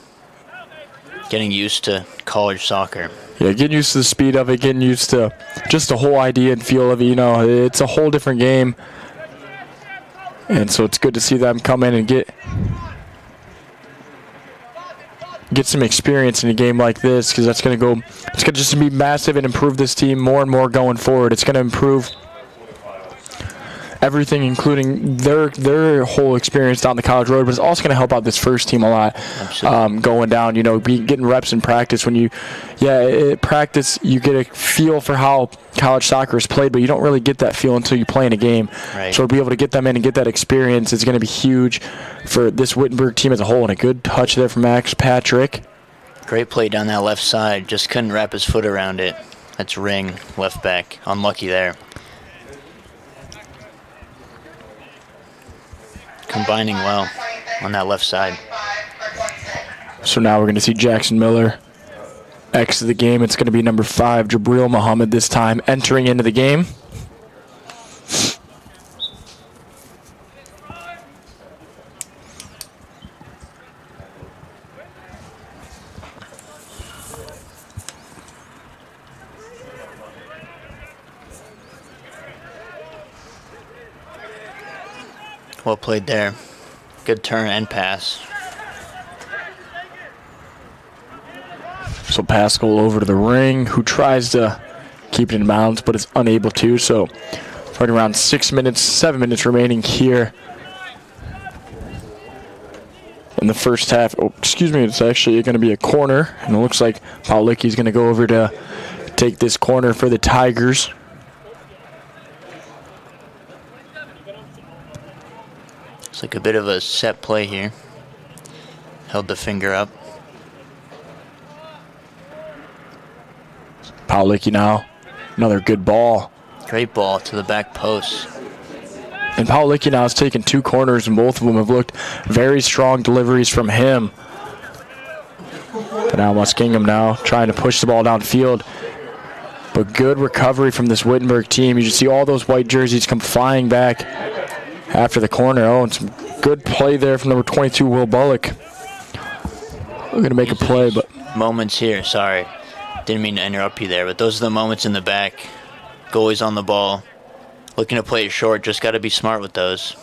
Getting used to college soccer. Yeah, getting used to the speed of it, getting used to just the whole idea and feel of it. You know, it's a whole different game. And so it's good to see them come in and get some experience in a game like this, because it's going to just be massive and improve this team more and more going forward. It's going to improve everything, including their whole experience down the college road, but it's also going to help out this first team a lot. Going down, you know, getting reps in practice. Practice, you get a feel for how college soccer is played, but you don't really get that feel until you play in a game. Right. So to be able to get them in and get that experience is going to be huge for this Wittenberg team as a whole. And a good touch there from Max Patrick. Great play down that left side. Just couldn't wrap his foot around it. That's Ring, left back. Unlucky there. Combining well on that left side. So now we're going to see Jackson Miller exit the game. It's going to be number 5, Jabril Muhammad this time, entering into the game. Well played there. Good turn and pass. So Pascal over to the Ring, who tries to keep it in bounds, but is unable to. So right around 7 minutes remaining here in the first half. Oh, excuse me, it's actually going to be a corner, and it looks like Paulicki's going to go over to take this corner for the Tigers. It's like a bit of a set play here. Held the finger up. Paulicki now. Another good ball. Great ball to the back post. And Paulicki now has taken 2 corners, and both of them have looked very strong deliveries from him. But now Muskingum now trying to push the ball downfield. But good recovery from this Wittenberg team. You just see all those white jerseys come flying back after the corner. Oh, and some good play there from number 22, Will Bullock. We're going to make a play, but moments here, sorry. Didn't mean to interrupt you there, but those are the moments in the back. Goalie's on the ball. Looking to play it short, just got to be smart with those.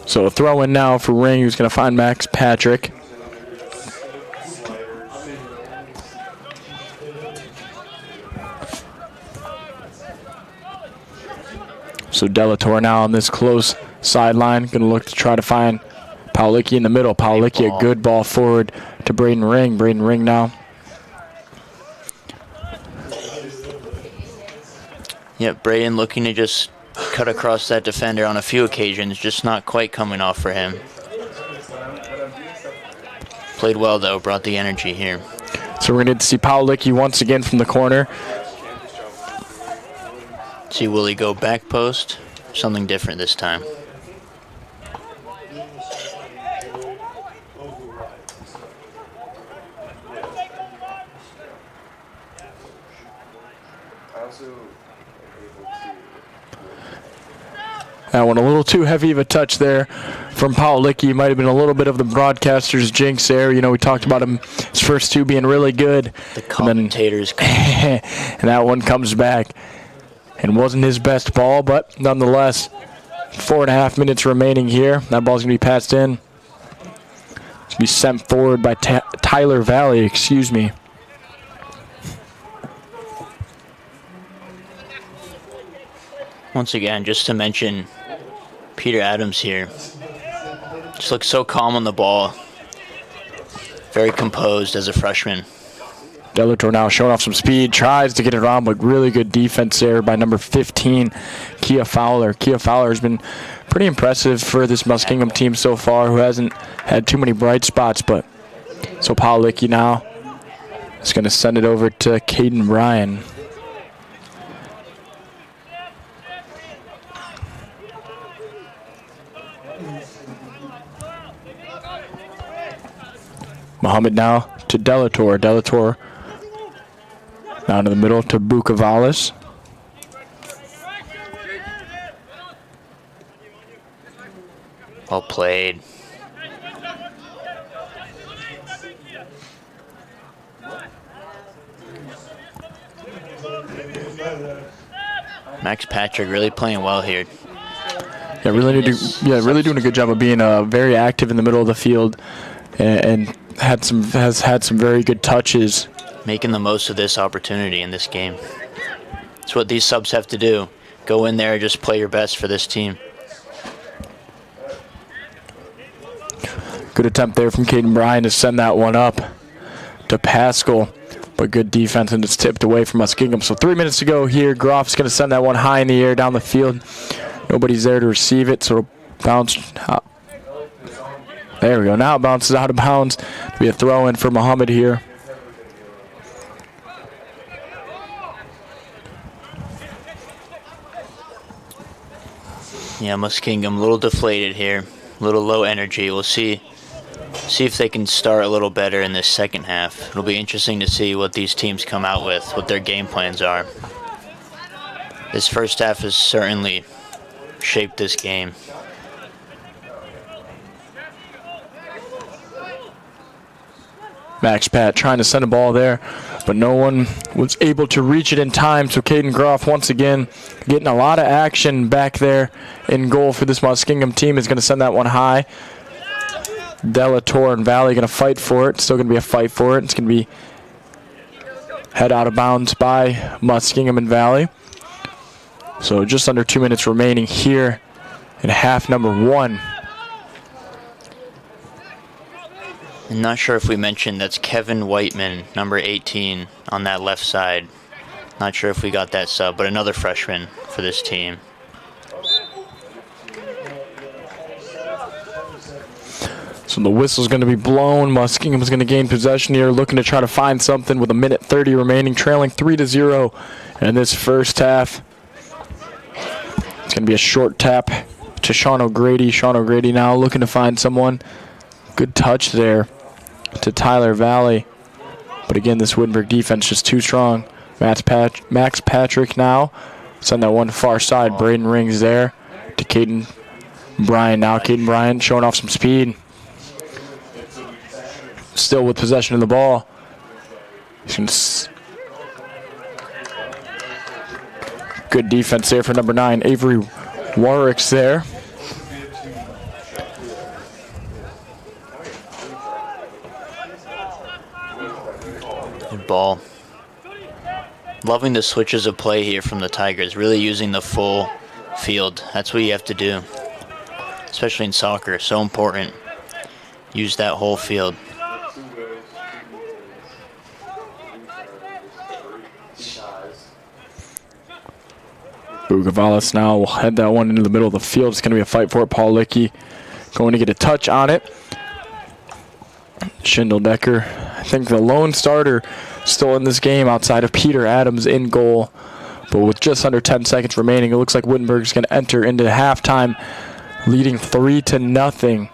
So a throw in now for Ring, who's going to find Max Patrick. So Delator now on this close sideline, going to look to try to find Paulicki in the middle. Paulicki, a good ball forward to Braden Ring. Braden Ring now. Yep, Braden looking to just cut across that defender on a few occasions, just not quite coming off for him. Played well, though, brought the energy here. So we're going to see Paulicki once again from the corner. See Willie go back post. Something different this time. That one a little too heavy of a touch there from Paulicki. Might have been a little bit of the broadcaster's jinx there. You know, we talked about him, his first 2 being really good. The commentators. And that one comes back. And wasn't his best ball, but nonetheless, 4.5 minutes remaining here. That ball's going to be passed in. It's going to be sent forward by Tyler Valley, excuse me. Once again, just to mention Peter Adams here. Just looks so calm on the ball. Very composed as a freshman. Delator now showing off some speed, tries to get it around, but really good defense there by number 15, Kia Fowler. Kia Fowler has been pretty impressive for this Muskingum team so far, who hasn't had too many bright spots. But so Paul Licky now is going to send it over to Caden Bryan. Muhammad now to Delator. Delator down to the middle to Bukavalis. Well played. Max Patrick really playing well here. Yeah, really doing a good job of being very active in the middle of the field, and has had some very good touches. Making the most of this opportunity in this game. It's what these subs have to do. Go in there and just play your best for this team. Good attempt there from Caden Bryan to send that one up to Pascal, but good defense, and it's tipped away from Muskingum. So 3 minutes to go here. Groff's going to send that one high in the air down the field. Nobody's there to receive it, so it'll bounce out. There we go. Now it bounces out of bounds. It'll be a throw in for Muhammad here. Yeah, Muskingum a little deflated here, a little low energy. We'll see if they can start a little better in this second half. It'll be interesting to see what these teams come out with, what their game plans are. This first half has certainly shaped this game. Max Pat trying to send a ball there, but no one was able to reach it in time. So Caden Groff once again getting a lot of action back there in goal for this Muskingum team. Is going to send that one high. Delator and Valley going to fight for it. Still going to be a fight for it. It's going to be head out of bounds by Muskingum and Valley. So just under 2 minutes remaining here in half number 1. I'm not sure if we mentioned that's Kevin Whiteman, number 18, on that left side. Not sure if we got that sub, but another freshman for this team. So the whistle's going to be blown. Muskingum is going to gain possession here, looking to try to find something with 1:30 remaining, trailing 3-0 in this first half. It's going to be a short tap to Sean O'Grady. Sean O'Grady now looking to find someone. Good touch there to Tyler Valley. But again, this Wittenberg defense just too strong. Max Patrick now. Send that one far side. Braden Rings there to Caden Bryan. Now Caden Bryan showing off some speed. Still with possession of the ball. Good defense there for number 9, Avery Warwick's there. Good ball. Loving the switches of play here from the Tigers, really using the full field. That's what you have to do, especially in soccer. So important. Use that whole field. Bukavalis now will head that one into the middle of the field. It's going to be a fight for it. Paul Licky going to get a touch on it. Schindeldecker, I think the lone starter still in this game outside of Peter Adams in goal. But with just under 10 seconds remaining, it looks like Wittenberg is going to enter into halftime leading 3-0.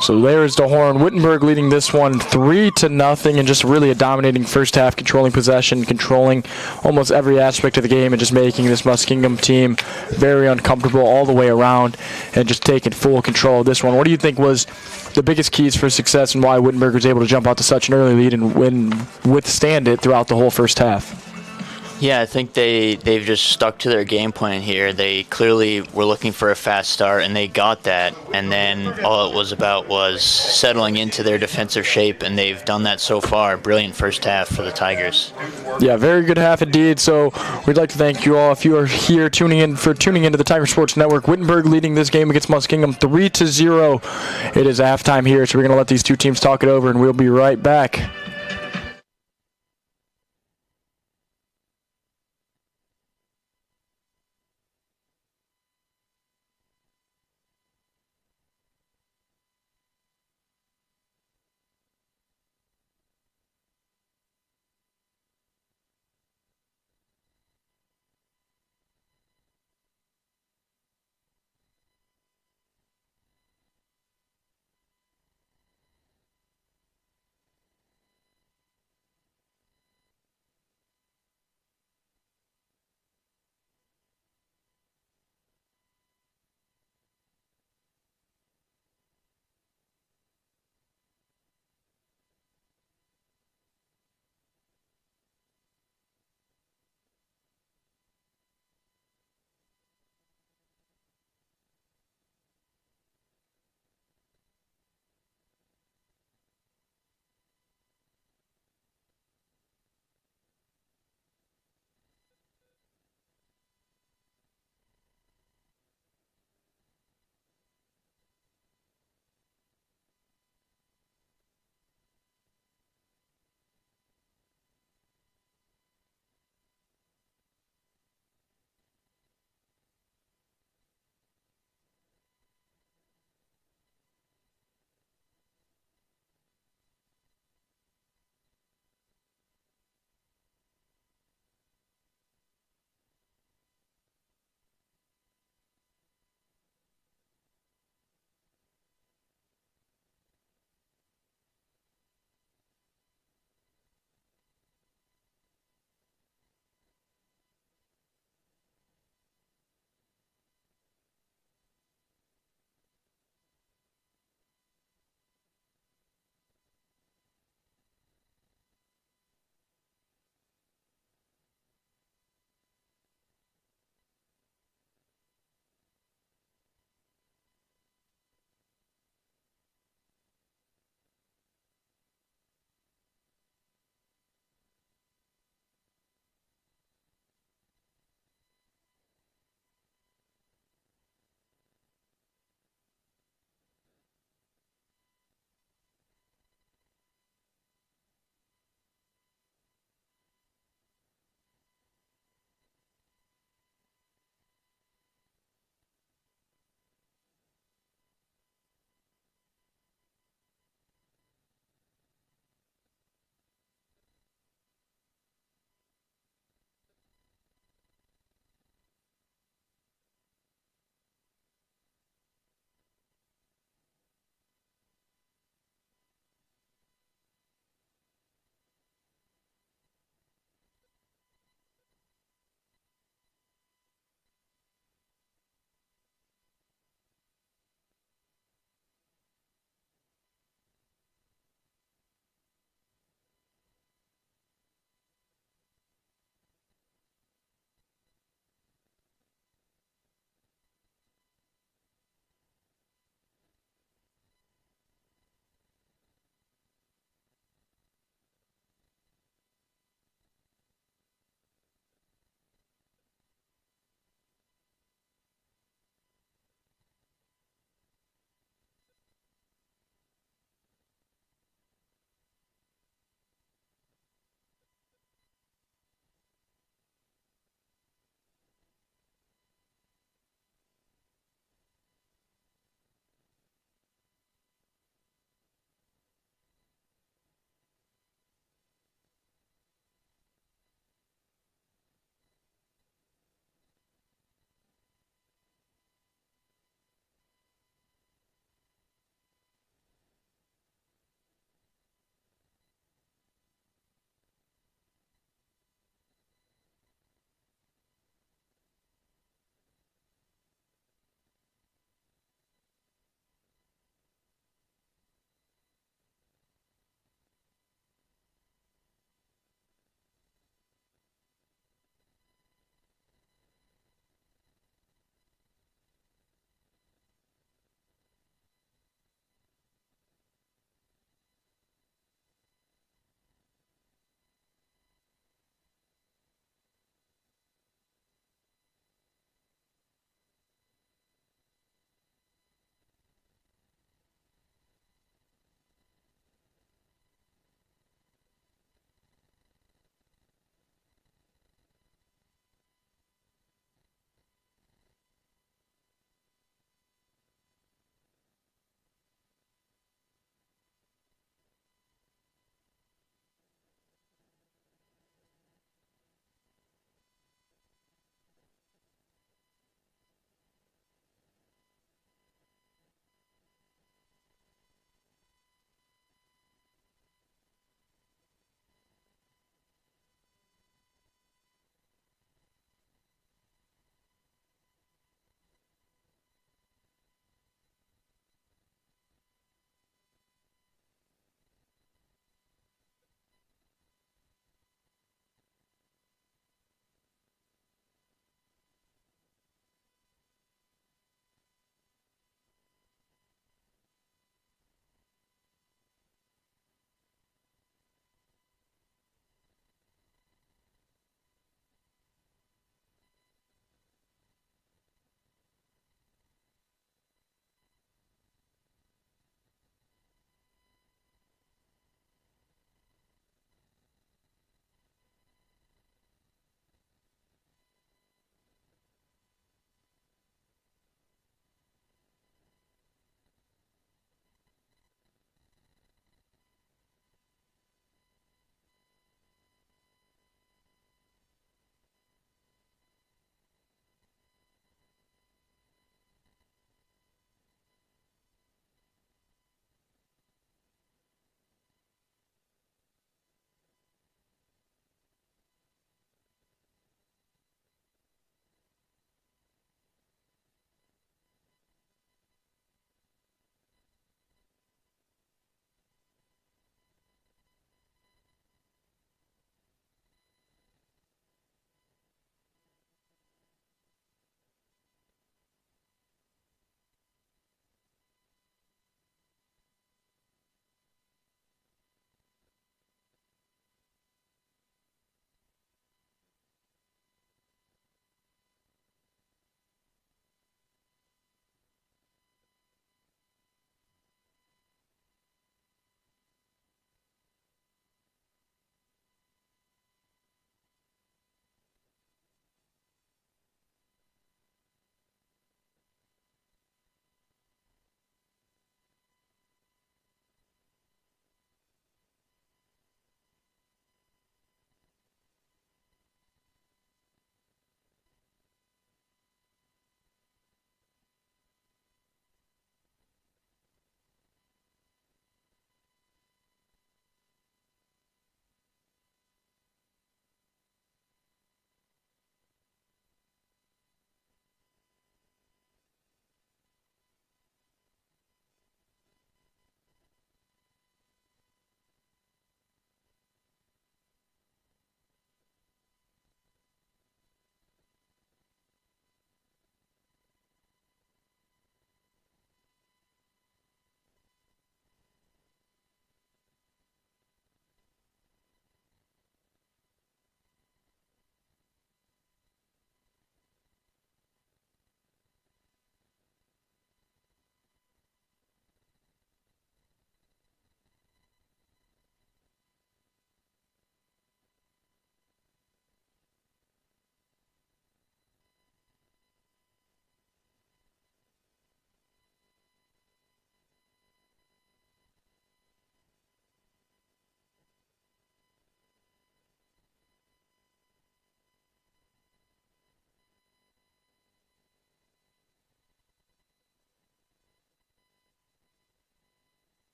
So there's the horn. Wittenberg leading this one 3-0, and just really a dominating first half, controlling possession, controlling almost every aspect of the game, and just making this Muskingum team very uncomfortable all the way around, and just taking full control of this one. What do you think was the biggest keys for success, and why Wittenberg was able to jump out to such an early lead and withstand it throughout the whole first half? Yeah, I think they've just stuck to their game plan here. They clearly were looking for a fast start, and they got that. And then all it was about was settling into their defensive shape, and they've done that so far. Brilliant first half for the Tigers. Yeah, very good half indeed. So we'd like to thank you all if you are here tuning into the Tiger Sports Network. Wittenberg leading this game against Muskingum 3-0. It is halftime here, so we're going to let these two teams talk it over, and we'll be right back.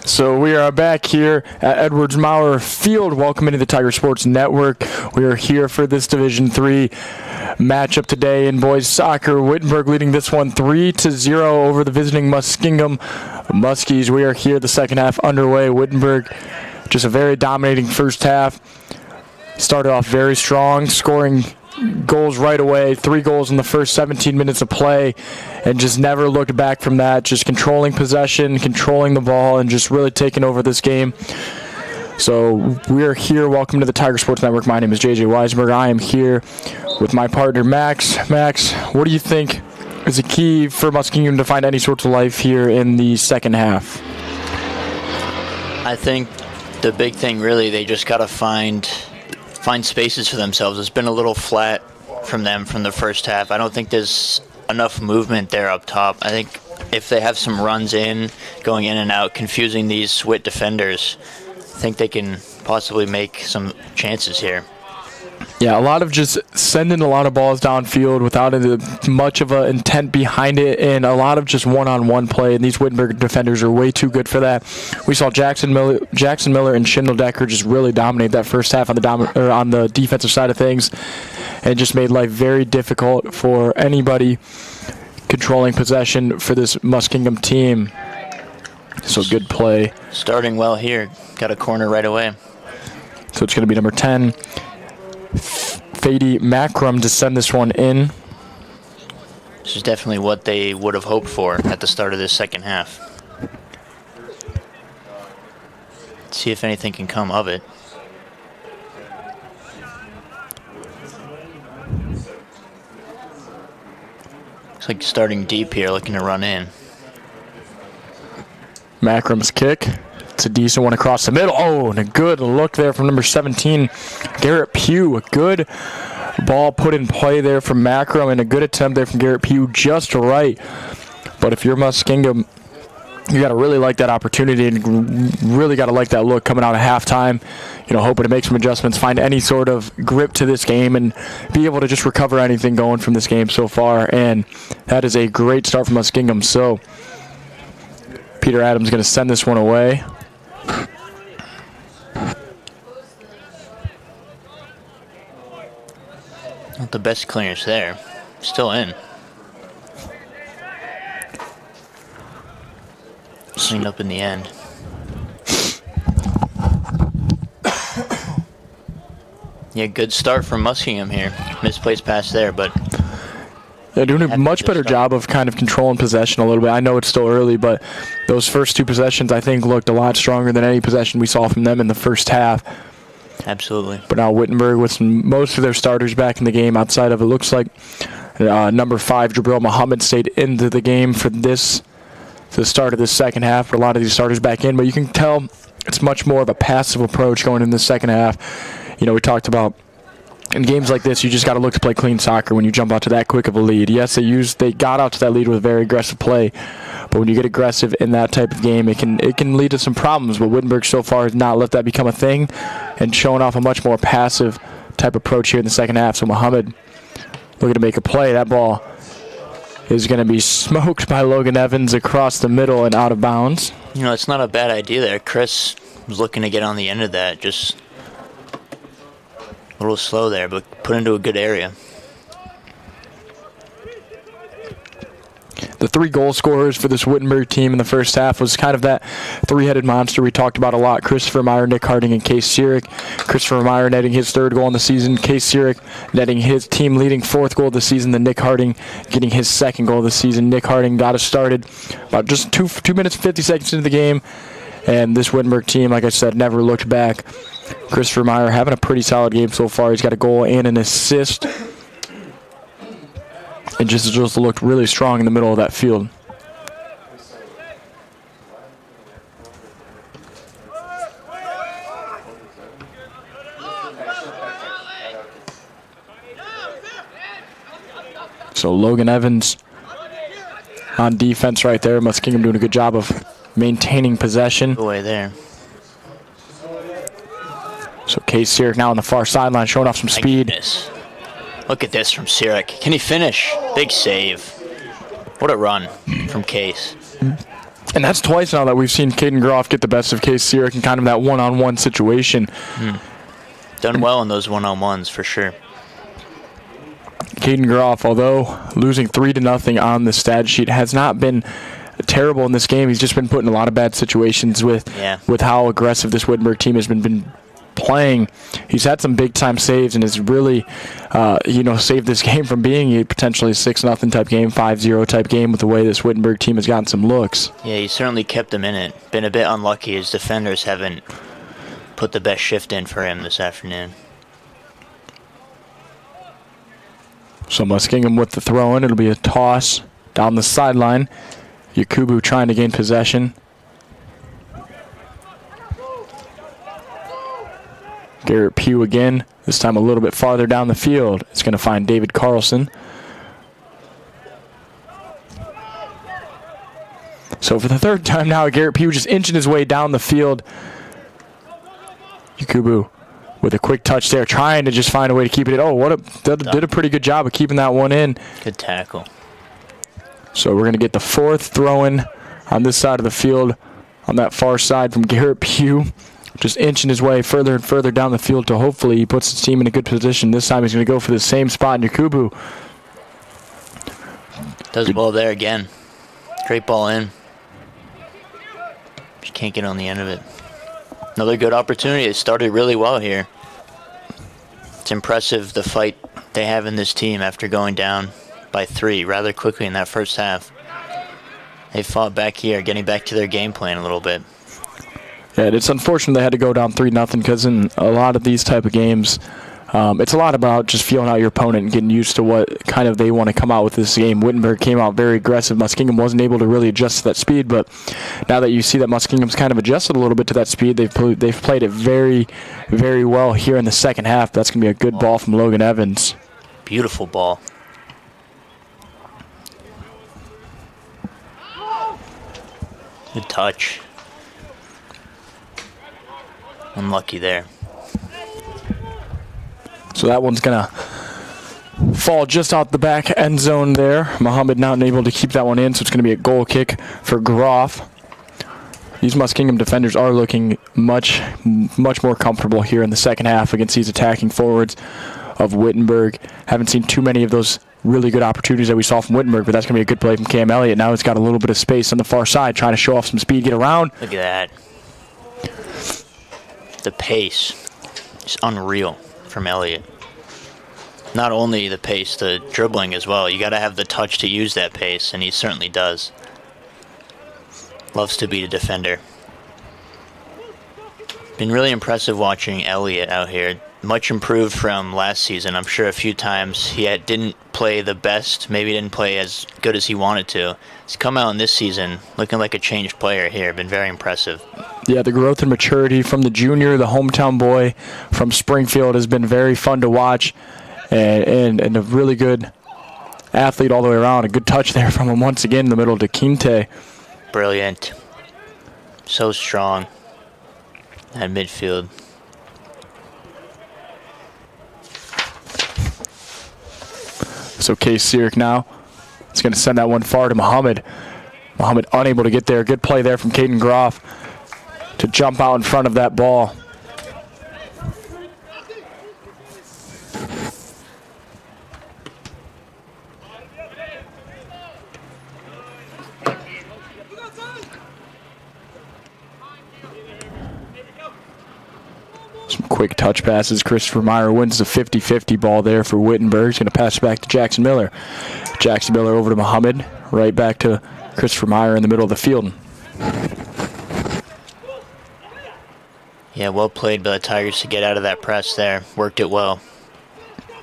So we are back here at Edwards Maurer Field. Welcome into the Tiger Sports Network. We are here for this Division III matchup today in boys soccer. Wittenberg leading this one 3-0 over the visiting Muskingum Muskies. We are here, the second half underway. Wittenberg, just a very dominating first half. Started off very strong, scoring goals right away, 3 goals in the first 17 minutes of play, and just never looked back from that, just controlling possession, controlling the ball, and just really taking over this game. So we are here. Welcome to the Tiger Sports Network. My name is JJ Weisberg. I am here with my partner, Max. Max, what do you think is the key for Muskingum to find any sorts of life here in the second half? I think the big thing, really, they just got to find spaces for themselves. It's been a little flat from them from the first half. I don't think there's enough movement there up top. I think if they have some runs in, going in and out, confusing these SWIT defenders, I think they can possibly make some chances here. Yeah, a lot of just sending a lot of balls downfield without much of an intent behind it, and a lot of just one-on-one play, and these Wittenberg defenders are way too good for that. We saw Jackson Miller and Schindeldecker just really dominate that first half on the defensive side of things, and just made life very difficult for anybody controlling possession for this Muskingum team. So good play. Starting well here. Got a corner right away. So it's going to be number 10. Fady Macrum to send this one in. This is definitely what they would have hoped for at the start of this second half. Let's see if anything can come of it. Looks like starting deep here, looking to run in. Macrum's kick. It's a decent one across the middle. Oh, and a good look there from number 17, Garrett Pugh. A good ball put in play there from Macrum, and a good attempt there from Garrett Pugh, just right. But if you're Muskingum, you got to really like that opportunity and really got to like that look coming out of halftime. You know, hoping to make some adjustments, find any sort of grip to this game, and be able to just recover anything going from this game so far. And that is a great start from Muskingum. So Peter Adams going to send this one away. Not the best clearance there. Still in. Cleaned up in the end. Yeah, good start from Muskingum here. Misplaced pass there, but they're doing a much better job of kind of controlling possession a little bit. I know it's still early, but those first 2 possessions, I think, looked a lot stronger than any possession we saw from them in the first half. Absolutely. But now Wittenberg with most of their starters back in the game outside of, it looks like, number 5, Jabril Muhammad stayed into the game for the start of this second half. But a lot of these starters back in. But you can tell it's much more of a passive approach going in the second half. You know, we talked about in games like this, you just got to look to play clean soccer when you jump out to that quick of a lead. Yes, they got out to that lead with very aggressive play, but when you get aggressive in that type of game, it can lead to some problems. But Wittenberg so far has not let that become a thing, and showing off a much more passive type approach here in the second half. So Muhammad looking to make a play. That ball is going to be smoked by Logan Evans across the middle and out of bounds. You know, it's not a bad idea there. Chris was looking to get on the end of that, just a little slow there, but put into a good area. The 3 goal scorers for this Wittenberg team in the first half was kind of that 3-headed monster we talked about a lot. Christopher Meyer, Nick Harding, and Case Sierick. Christopher Meyer netting his 3rd goal in the season. Case Sierick netting his team-leading 4th goal of the season. Then Nick Harding getting his 2nd goal of the season. Nick Harding got us started about just 2 minutes and 50 seconds into the game. And this Wittenberg team, like I said, never looked back. Christopher Meyer having a pretty solid game so far. He's got a goal and an assist. And just looked really strong in the middle of that field. So Logan Evans on defense right there. Muskingum doing a good job of maintaining possession. Away there. So Case Sierick now on the far sideline showing off some speed. Look at this from Sierick. Can he finish? Big save. What a run from Case. And that's twice now that we've seen Caden Groff get the best of Case Sirik in kind of that one-on-one situation. Done well in those one-on-ones for sure. Caden Groff, although losing 3-0 on the stat sheet, has not been terrible in this game. He's just been put in a lot of bad situations with how aggressive this Wittenberg team has been playing. He's had some big-time saves and has really, saved this game from being a potentially 6-0 type game, 5-0 type game with the way this Wittenberg team has gotten some looks. Yeah, he certainly kept them in it. Been a bit unlucky. His defenders haven't put the best shift in for him this afternoon. So Muskingum with the throw-in. It'll be a toss down the sideline. Yakubu trying to gain possession. Garrett Pugh again, this time a little bit farther down the field. It's going to find David Carlson. So for the third time now, Garrett Pugh just inching his way down the field. Yakubu with a quick touch there, trying to just find a way to keep it. Did a pretty good job of keeping that one in. Good tackle. So we're going to get the fourth throw-in on this side of the field, on that far side from Garrett Pugh. Just inching his way further and further down the field to hopefully he puts his team in a good position. This time he's going to go for the same spot. And Yakubu does well there again. Great ball in. Just can't get on the end of it. Another good opportunity. It started really well here. It's impressive the fight they have in this team after going down by 3 rather quickly in that first half. They fought back here, getting back to their game plan a little bit. Yeah, it's unfortunate they had to go down 3-0 because in a lot of these type of games, it's a lot about just feeling out your opponent and getting used to what kind of they want to come out with this game. Wittenberg came out very aggressive. Muskingum wasn't able to really adjust to that speed, but now that you see that Muskingum's kind of adjusted a little bit to that speed, they've played it very, very well here in the second half. That's going to be a good ball from Logan Evans. Beautiful ball. Good touch. Unlucky there. So that one's going to fall just out the back end zone there. Muhammad not able to keep that one in, so it's going to be a goal kick for Groff. These Muskingum defenders are looking much more comfortable here in the second half against these attacking forwards of Wittenberg. Haven't seen too many of those really good opportunities that we saw from Wittenberg, but that's going to be a good play from Cam Elliott. Now he's got a little bit of space on the far side, trying to show off some speed, get around. Look at that. The pace is unreal from Elliott. Not only the pace, the dribbling as well. You got to have the touch to use that pace, and he certainly does. Loves to beat a defender. Been really impressive watching Elliott out here. Much improved from last season. I'm sure a few times he didn't play the best, maybe didn't play as good as he wanted to. He's come out in this season looking like a changed player here. Been very impressive. Yeah, the growth and maturity from the junior, the hometown boy from Springfield has been very fun to watch, and a really good athlete all the way around. A good touch there from him once again in the middle to Quinte. Brilliant. So strong at midfield. So Case Sirik now is going to send that one far to Muhammad. Muhammad unable to get there. Good play there from Caden Groff to jump out in front of that ball. Some quick touch passes. Christopher Meyer wins the 50-50 ball there for Wittenberg. He's going to pass back to Jackson Miller. Jackson Miller over to Muhammad. Right back to Christopher Meyer in the middle of the field. Yeah, well played by the Tigers to get out of that press there. Worked it well.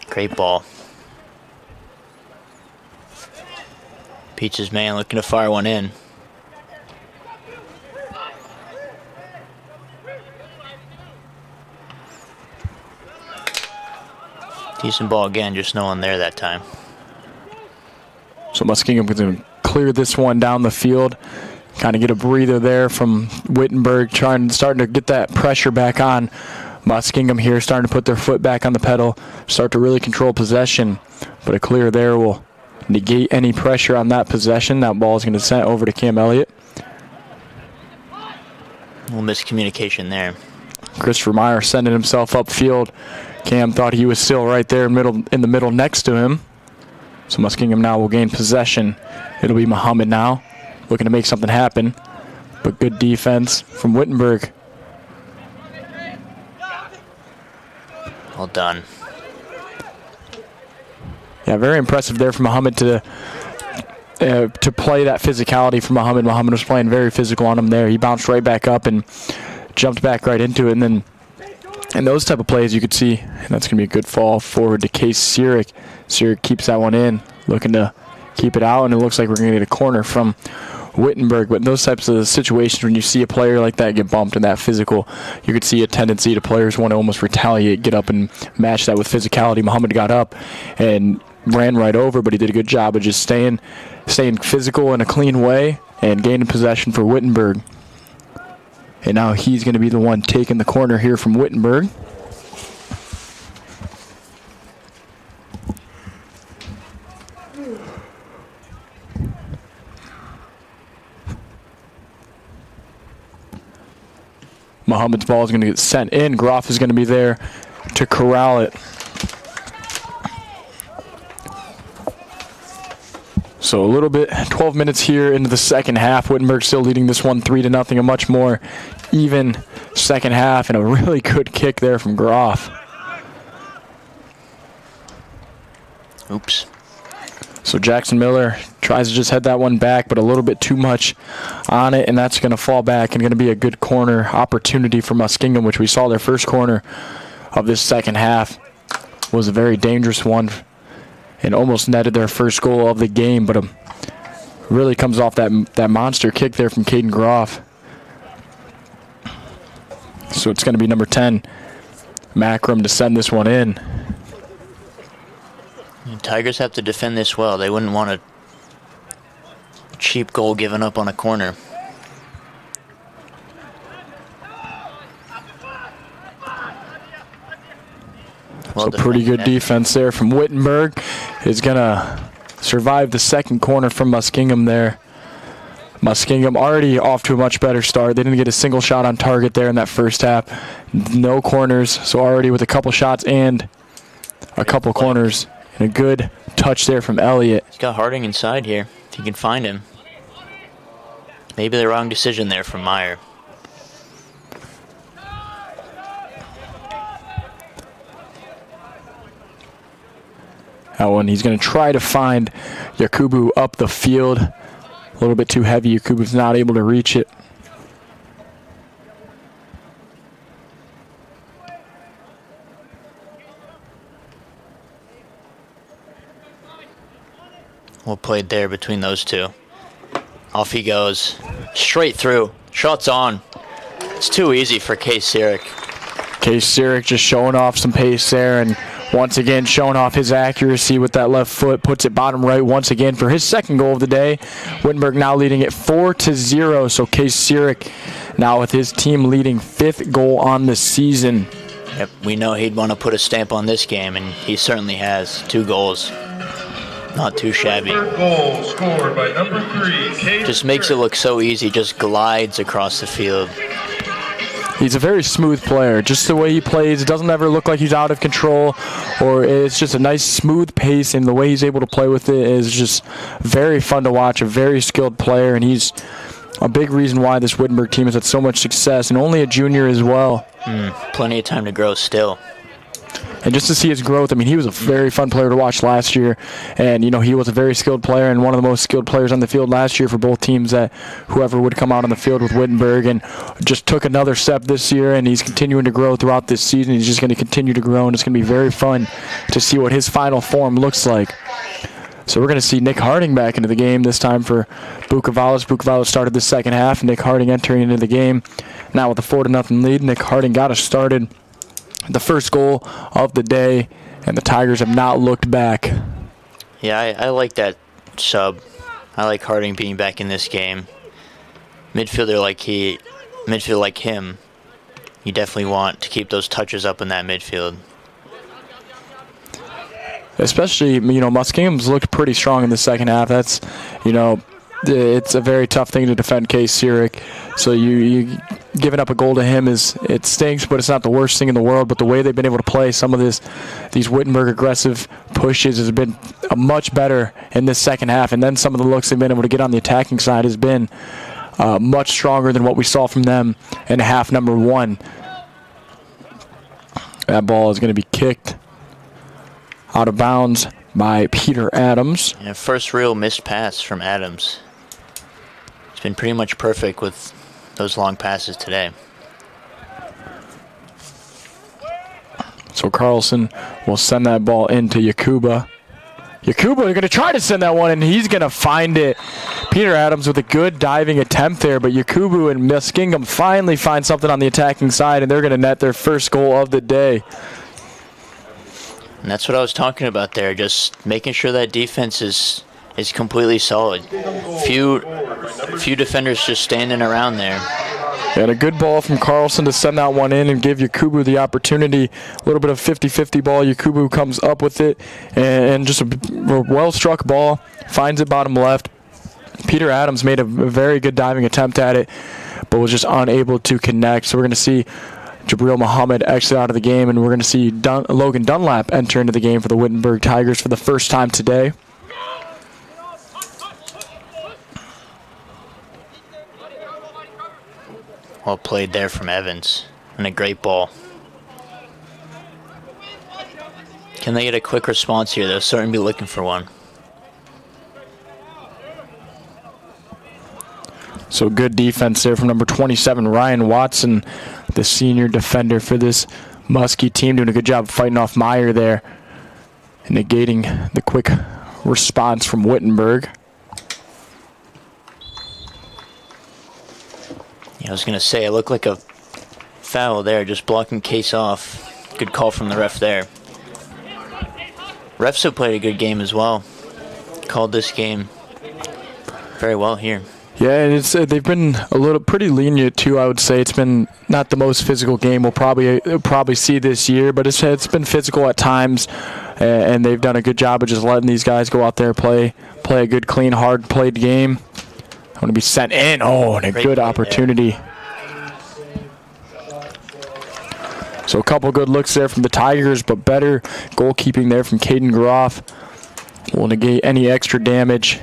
Great ball. Peach's man looking to fire one in. Decent ball again, just no one there that time. So Muskingum going to clear this one down the field. Kind of get a breather there from Wittenberg, starting to get that pressure back on. Muskingum here starting to put their foot back on the pedal, start to really control possession. But a clear there will negate any pressure on that possession. That ball is going to send over to Cam Elliott. little miscommunication there. Christopher Meyer sending himself upfield. Cam thought he was still right there in the middle next to him. So Muskingum now will gain possession. It'll be Muhammad now, looking to make something happen. But good defense from Wittenberg. Well done. Yeah, very impressive there from Muhammad to play that physicality for Muhammad. Muhammad was playing very physical on him there. He bounced right back up and jumped back right into it. And then in those type of plays, you could see, and that's going to be a good fall forward to Case Sirik. Sirik keeps that one in, looking to keep it out, and it looks like we're going to get a corner from Wittenberg. But in those types of situations, when you see a player like that get bumped and that physical, you could see a tendency to players want to almost retaliate, get up and match that with physicality. Muhammad got up and ran right over, but he did a good job of just staying physical in a clean way and gaining possession for Wittenberg. And now he's going to be the one taking the corner here from Wittenberg. Muhammad's ball is going to get sent in. Groff is going to be there to corral it. So a little bit, 12 minutes here into the second half. Wittenberg still leading this one 3-0. A much more even second half, and a really good kick there from Groff. Oops. So Jackson Miller tries to just head that one back, but a little bit too much on it, and that's going to fall back and going to be a good corner opportunity for Muskingum, which we saw their first corner of this second half was a very dangerous one and almost netted their first goal of the game, but really comes off that monster kick there from Caden Groff. So it's going to be number 10, Macram, to send this one in. Tigers have to defend this well. They wouldn't want a cheap goal given up on a corner. So pretty good defense there from Wittenberg. Is going to survive the second corner from Muskingum there. Muskingum already off to a much better start. They didn't get a single shot on target there in that first half. No corners, so already with a couple shots and a couple corners. And a good touch there from Elliott. He's got Harding inside here, if you can find him. Maybe the wrong decision there from Meyer. That one, he's going to try to find Yakubu up the field. A little bit too heavy. Yakubu's not able to reach it. Well played there between those two. Off he goes. Straight through. Shots on. It's too easy for Case Sirik. Case Sirik just showing off some pace there, and once again showing off his accuracy with that left foot. Puts it bottom right once again for his second goal of the day. Wittenberg now leading it 4-0. So Case Sirik now with his team leading 5th goal on the season. Yep, we know he'd want to put a stamp on this game, and he certainly has. 2 goals. Not too shabby. Goal scored by number 3, Case just makes it look so easy, just glides across the field. He's a very smooth player. Just the way he plays, it doesn't ever look like he's out of control, or it's just a nice smooth pace, and the way he's able to play with it is just very fun to watch. A very skilled player, and he's a big reason why this Wittenberg team has had so much success, and only a junior as well. Plenty of time to grow still. And just to see his growth, I mean, he was a very fun player to watch last year. And, you know, he was a very skilled player and one of the most skilled players on the field last year for both teams, that whoever would come out on the field with Wittenberg, and just took another step this year, and he's continuing to grow throughout this season. He's just going to continue to grow, and it's going to be very fun to see what his final form looks like. So we're going to see Nick Harding back into the game this time for Bucavalis. Bucavalis started the second half. Nick Harding entering into the game. Now with a 4-0 lead, Nick Harding got us started. The first goal of the day, and the Tigers have not looked back. Yeah, I like that sub. I like Harding being back in this game. Midfielder like him, you definitely want to keep those touches up in that midfield. Especially, you know, Muskingum's looked pretty strong in the second half. That's, you know, it's a very tough thing to defend Case Sirik. So you giving up a goal to him it stinks, but it's not the worst thing in the world. But the way they've been able to play some of these Wittenberg aggressive pushes has been much better in this second half. And then some of the looks they've been able to get on the attacking side has been much stronger than what we saw from them in half number 1. That ball is going to be kicked out of bounds by Peter Adams. Yeah, first real missed pass from Adams. It's been pretty much perfect with those long passes today. So Carlson will send that ball into Yakuba. Yakuba going to try to send that one, and he's going to find it. Peter Adams with a good diving attempt there, but Yakubu and Muskingum finally find something on the attacking side, and they're going to net their first goal of the day. And that's what I was talking about there, just making sure that defense is completely solid. Few defenders just standing around there. And a good ball from Carlson to send that one in and give Yakubu the opportunity. A little bit of 50-50 ball. Yakubu comes up with it, and just a well-struck ball. Finds it bottom left. Peter Adams made a very good diving attempt at it, but was just unable to connect. So we're going to see Jabril Muhammad exit out of the game, and we're going to see Logan Dunlap enter into the game for the Wittenberg Tigers for the first time today. Well played there from Evans, and a great ball. Can they get a quick response here? They'll certainly be looking for one. So good defense there from number 27, Ryan Watson, the senior defender for this Muskie team, doing a good job fighting off Meyer there and negating the quick response from Wittenberg. Yeah, I was going to say, it looked like a foul there, just blocking Case off. Good call from the ref there. Refs have played a good game as well. Called this game very well here. Yeah, and they've been a little pretty lenient too. I would say it's been not the most physical game we'll probably see this year, but it's been physical at times, and they've done a good job of just letting these guys go out there play a good, clean, hard played game. Going to be sent in. Oh, and a good opportunity. So a couple good looks there from the Tigers, but better goalkeeping there from Caden Groff. Will negate any extra damage.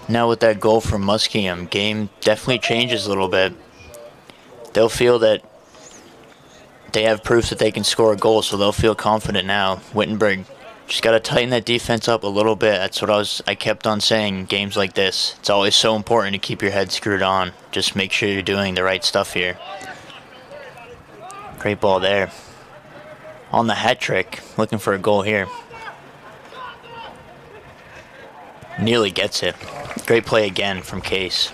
Now with that goal from Muskingum, game definitely changes a little bit. They'll feel that they have proof that they can score a goal, so they'll feel confident now. Wittenberg just got to tighten that defense up a little bit. That's what I kept on saying in games like this. It's always so important to keep your head screwed on. Just make sure you're doing the right stuff here. Great ball there. On the hat trick, looking for a goal here. Nearly gets it. Great play again from Case.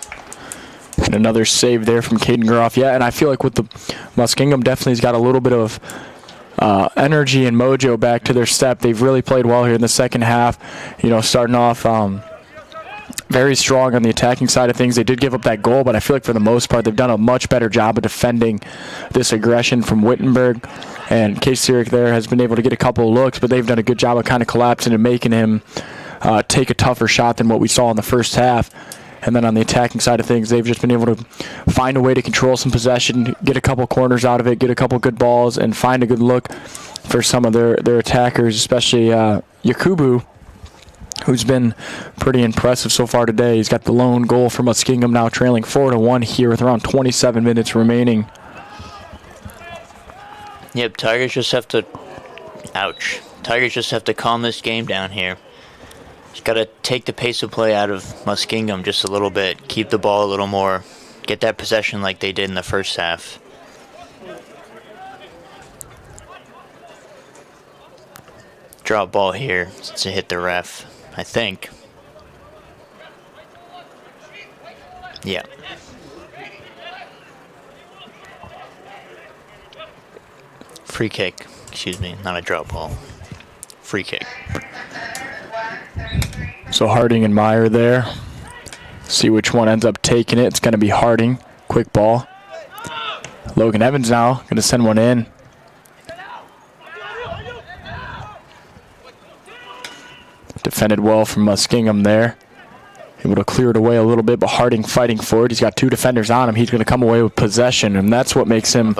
And another save there from Caden Groff. Yeah, and I feel like with the Muskingum definitely has got a little bit of energy and mojo back to their step. They've really played well here in the second half. Starting off very strong on the attacking side of things. They did give up that goal, but I feel like for the most part they've done a much better job of defending this aggression from Wittenberg. And Case Sirik there has been able to get a couple of looks, but they've done a good job of kind of collapsing and making him take a tougher shot than what we saw in the first half. And then on the attacking side of things, they've just been able to find a way to control some possession, get a couple corners out of it, get a couple good balls, and find a good look for some of their attackers, especially Yakubu, who's been pretty impressive so far today. He's got the lone goal for Muskingum, now trailing 4-1 here with around 27 minutes remaining. Yep, Tigers just have to calm this game down here. Just got to take the pace of play out of Muskingum just a little bit. Keep the ball a little more. Get that possession like they did in the first half. Drop ball here to hit the ref, I think. Yeah. Free kick. Excuse me, not a drop ball. Free kick. So Harding and Meyer there. See which one ends up taking it. It's going to be Harding. Quick ball. Logan Evans now going to send one in. Defended well from Muskingum there. able to clear it away a little bit, but Harding fighting for it. He's got 2 defenders on him. He's going to come away with possession, and that's what makes him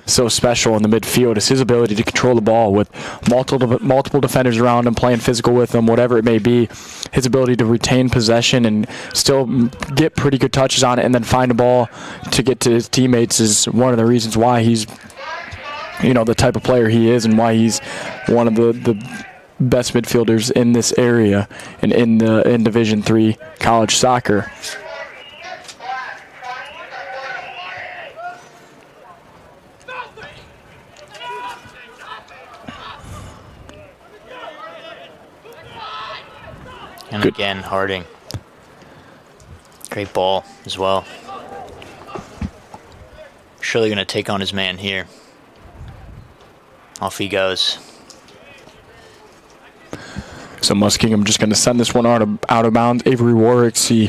so special in the midfield, is his ability to control the ball with multiple defenders around him, playing physical with them, whatever it may be. His ability to retain possession and still get pretty good touches on it and then find a ball to get to his teammates is one of the reasons why he's, the type of player he is and why he's one of the best midfielders in this area and in Division III college soccer. And good. Again, Harding. Great ball as well. Surely going to take on his man here. Off he goes. So Muskingum just going to send this one out of bounds. Avery Warwick, he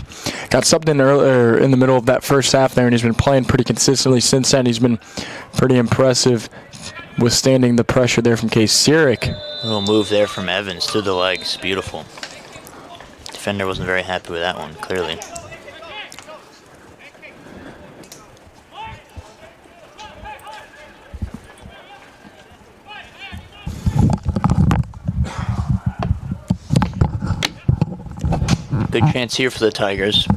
got subbed earlier in the middle of that first half there, and he's been playing pretty consistently since then. He's been pretty impressive, withstanding the pressure there from Case Sirik. Little move there from Evans through the legs. Beautiful. Defender wasn't very happy with that one, clearly. Good chance here for the Tigers.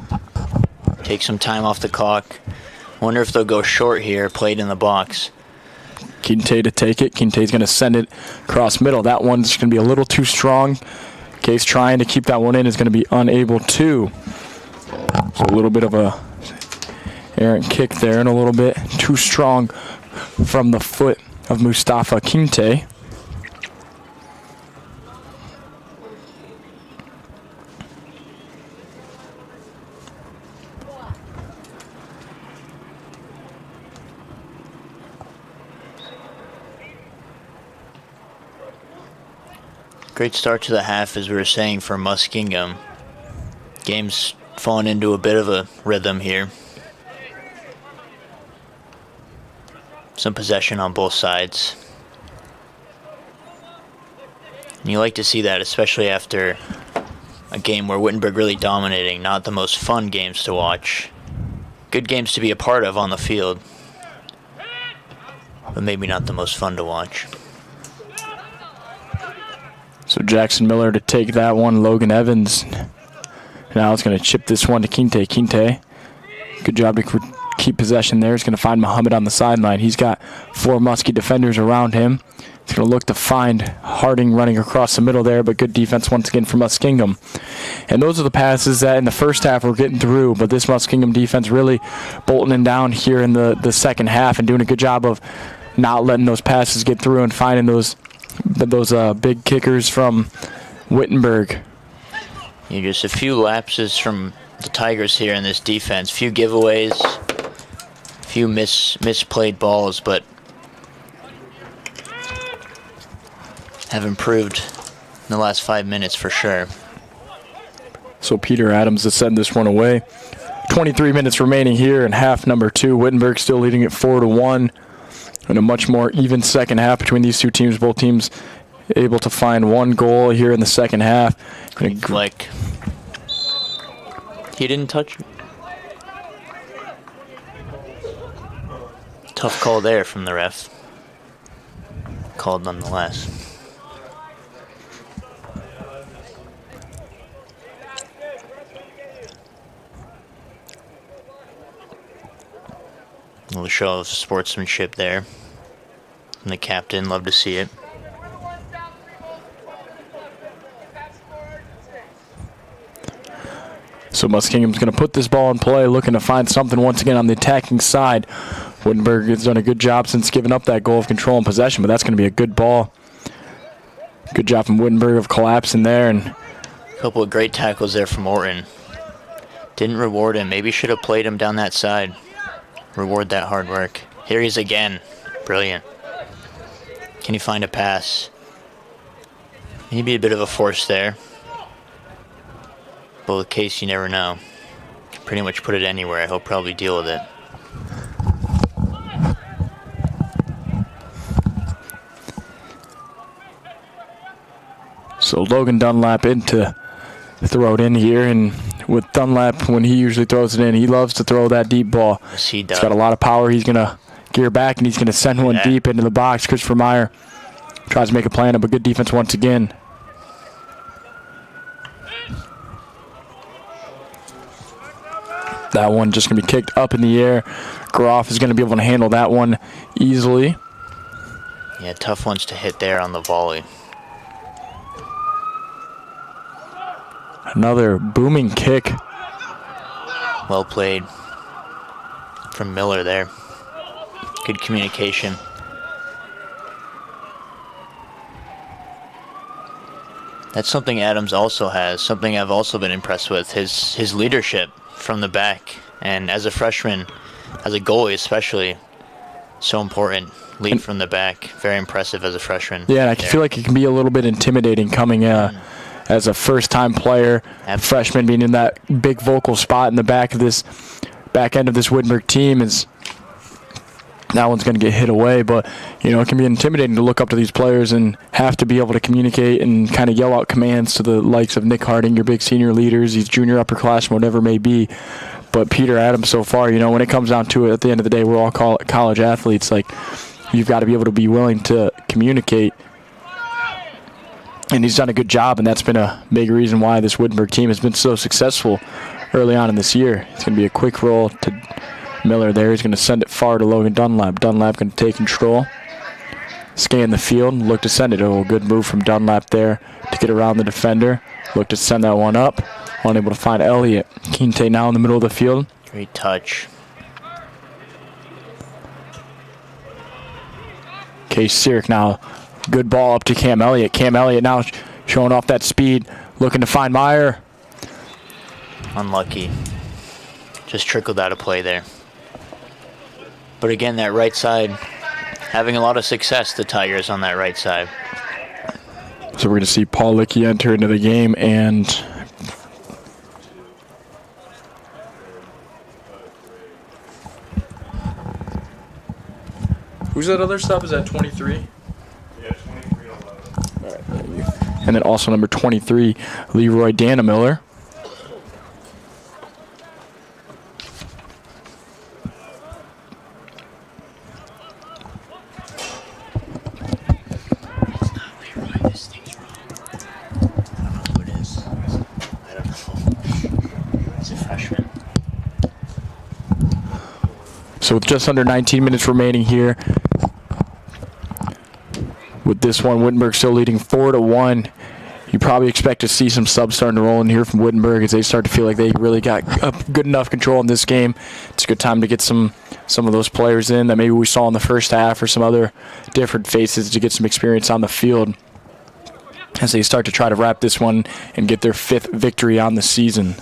Take some time off the clock. Wonder if they'll go short here, played in the box. Kinte to take it. Kinte's going to send it across middle. That one's going to be a little too strong. Case trying to keep that one in is going to be unable to. So a little bit of a errant kick there and a little bit too strong from the foot of Mustafa Kinte. Great start to the half, as we were saying, for Muskingum. Game's fallen into a bit of a rhythm here. Some possession on both sides. And you like to see that, especially after a game where Wittenberg really dominating. Not the most fun games to watch. Good games to be a part of on the field, but maybe not the most fun to watch. So Jackson Miller to take that one. Logan Evans now is going to chip this one to Kinte. Kinte, good job to keep possession there. He's going to find Muhammad on the sideline. He's got 4 Muskie defenders around him. He's going to look to find Harding running across the middle there, but good defense once again from Muskingum. And those are the passes that in the first half we're getting through, but this Muskingum defense really bolting down here in the second half and doing a good job of not letting those passes get through and finding those big kickers from Wittenberg. Just a few lapses from the Tigers here in this defense. Few giveaways, few misplayed balls, but have improved in the last 5 minutes for sure. So Peter Adams has sent this one away. 23 minutes remaining here in half number 2. Wittenberg still leading it 4-1. And a much more even second half between these two teams. Both teams able to find one goal here in the second half. Like, he didn't touch him. Tough call there from the ref. Called nonetheless. A little show of sportsmanship there. And the captain, love to see it. So Muskingum's going to put this ball in play, looking to find something once again on the attacking side. Wittenberg has done a good job since giving up that goal of control and possession, but that's going to be a good ball. Good job from Wittenberg of collapsing there. And a couple of great tackles there from Orton. Didn't reward him. Maybe should have played him down that side. Reward that hard work. Here he is again. Brilliant. Can he find a pass? Maybe a bit of a force there. But with Case, you never know. Can pretty much put it anywhere. He'll probably deal with it. So Logan Dunlap in to throw it in here, and with Dunlap when he usually throws it in. He loves to throw that deep ball. Yes, he does. He's got a lot of power. He's going to gear back, and he's going to send one deep into the box. Christopher Meyer tries to make a play on it, but good defense once again. That one just going to be kicked up in the air. Groff is going to be able to handle that one easily. Yeah, tough ones to hit there on the volley. Another booming kick. Well played from Miller there. Good communication. That's something Adams also has, something I've also been impressed with, his leadership from the back. And as a freshman, as a goalie especially, so important. Lead from the back. Very impressive as a freshman. Yeah, and I feel like it can be a little bit intimidating coming as a first-time player. Freshman being in that big vocal spot in the back end of this Wittenberg team is that one's going to get hit away. But, it can be intimidating to look up to these players and have to be able to communicate and kind of yell out commands to the likes of Nick Harding, your big senior leaders, these junior upperclassmen, whatever it may be. But Peter Adams so far, when it comes down to it, at the end of the day, we're all college athletes. Like, you've got to be able to be willing to communicate. And he's done a good job, and that's been a big reason why this Wittenberg team has been so successful early on in this year. It's going to be a quick roll to Miller there. He's going to send it far to Logan Dunlap. Dunlap going to take control, scan the field, and look to send it. Oh, good move from Dunlap there to get around the defender. Look to send that one up. Unable to find Elliott. Kinte now in the middle of the field. Great touch. Case Sirik now. Good ball up to Cam Elliott. Cam Elliott now showing off that speed. Looking to find Meyer. Unlucky. Just trickled out of play there. But again, that right side, having a lot of success, the Tigers on that right side. So we're going to see Paul Licky enter into the game, and who's that other sub? Is that 23? Yeah, 23 11. All right, thank you. And then also number 23, Leroy Dannemiller. So with just under 19 minutes remaining here, with this one, Wittenberg still leading 4-1. You probably expect to see some subs starting to roll in here from Wittenberg as they start to feel like they really got good enough control in this game. It's a good time to get some of those players in that maybe we saw in the first half, or some other different faces to get some experience on the field as they start to try to wrap this one and get their 5th victory on the season.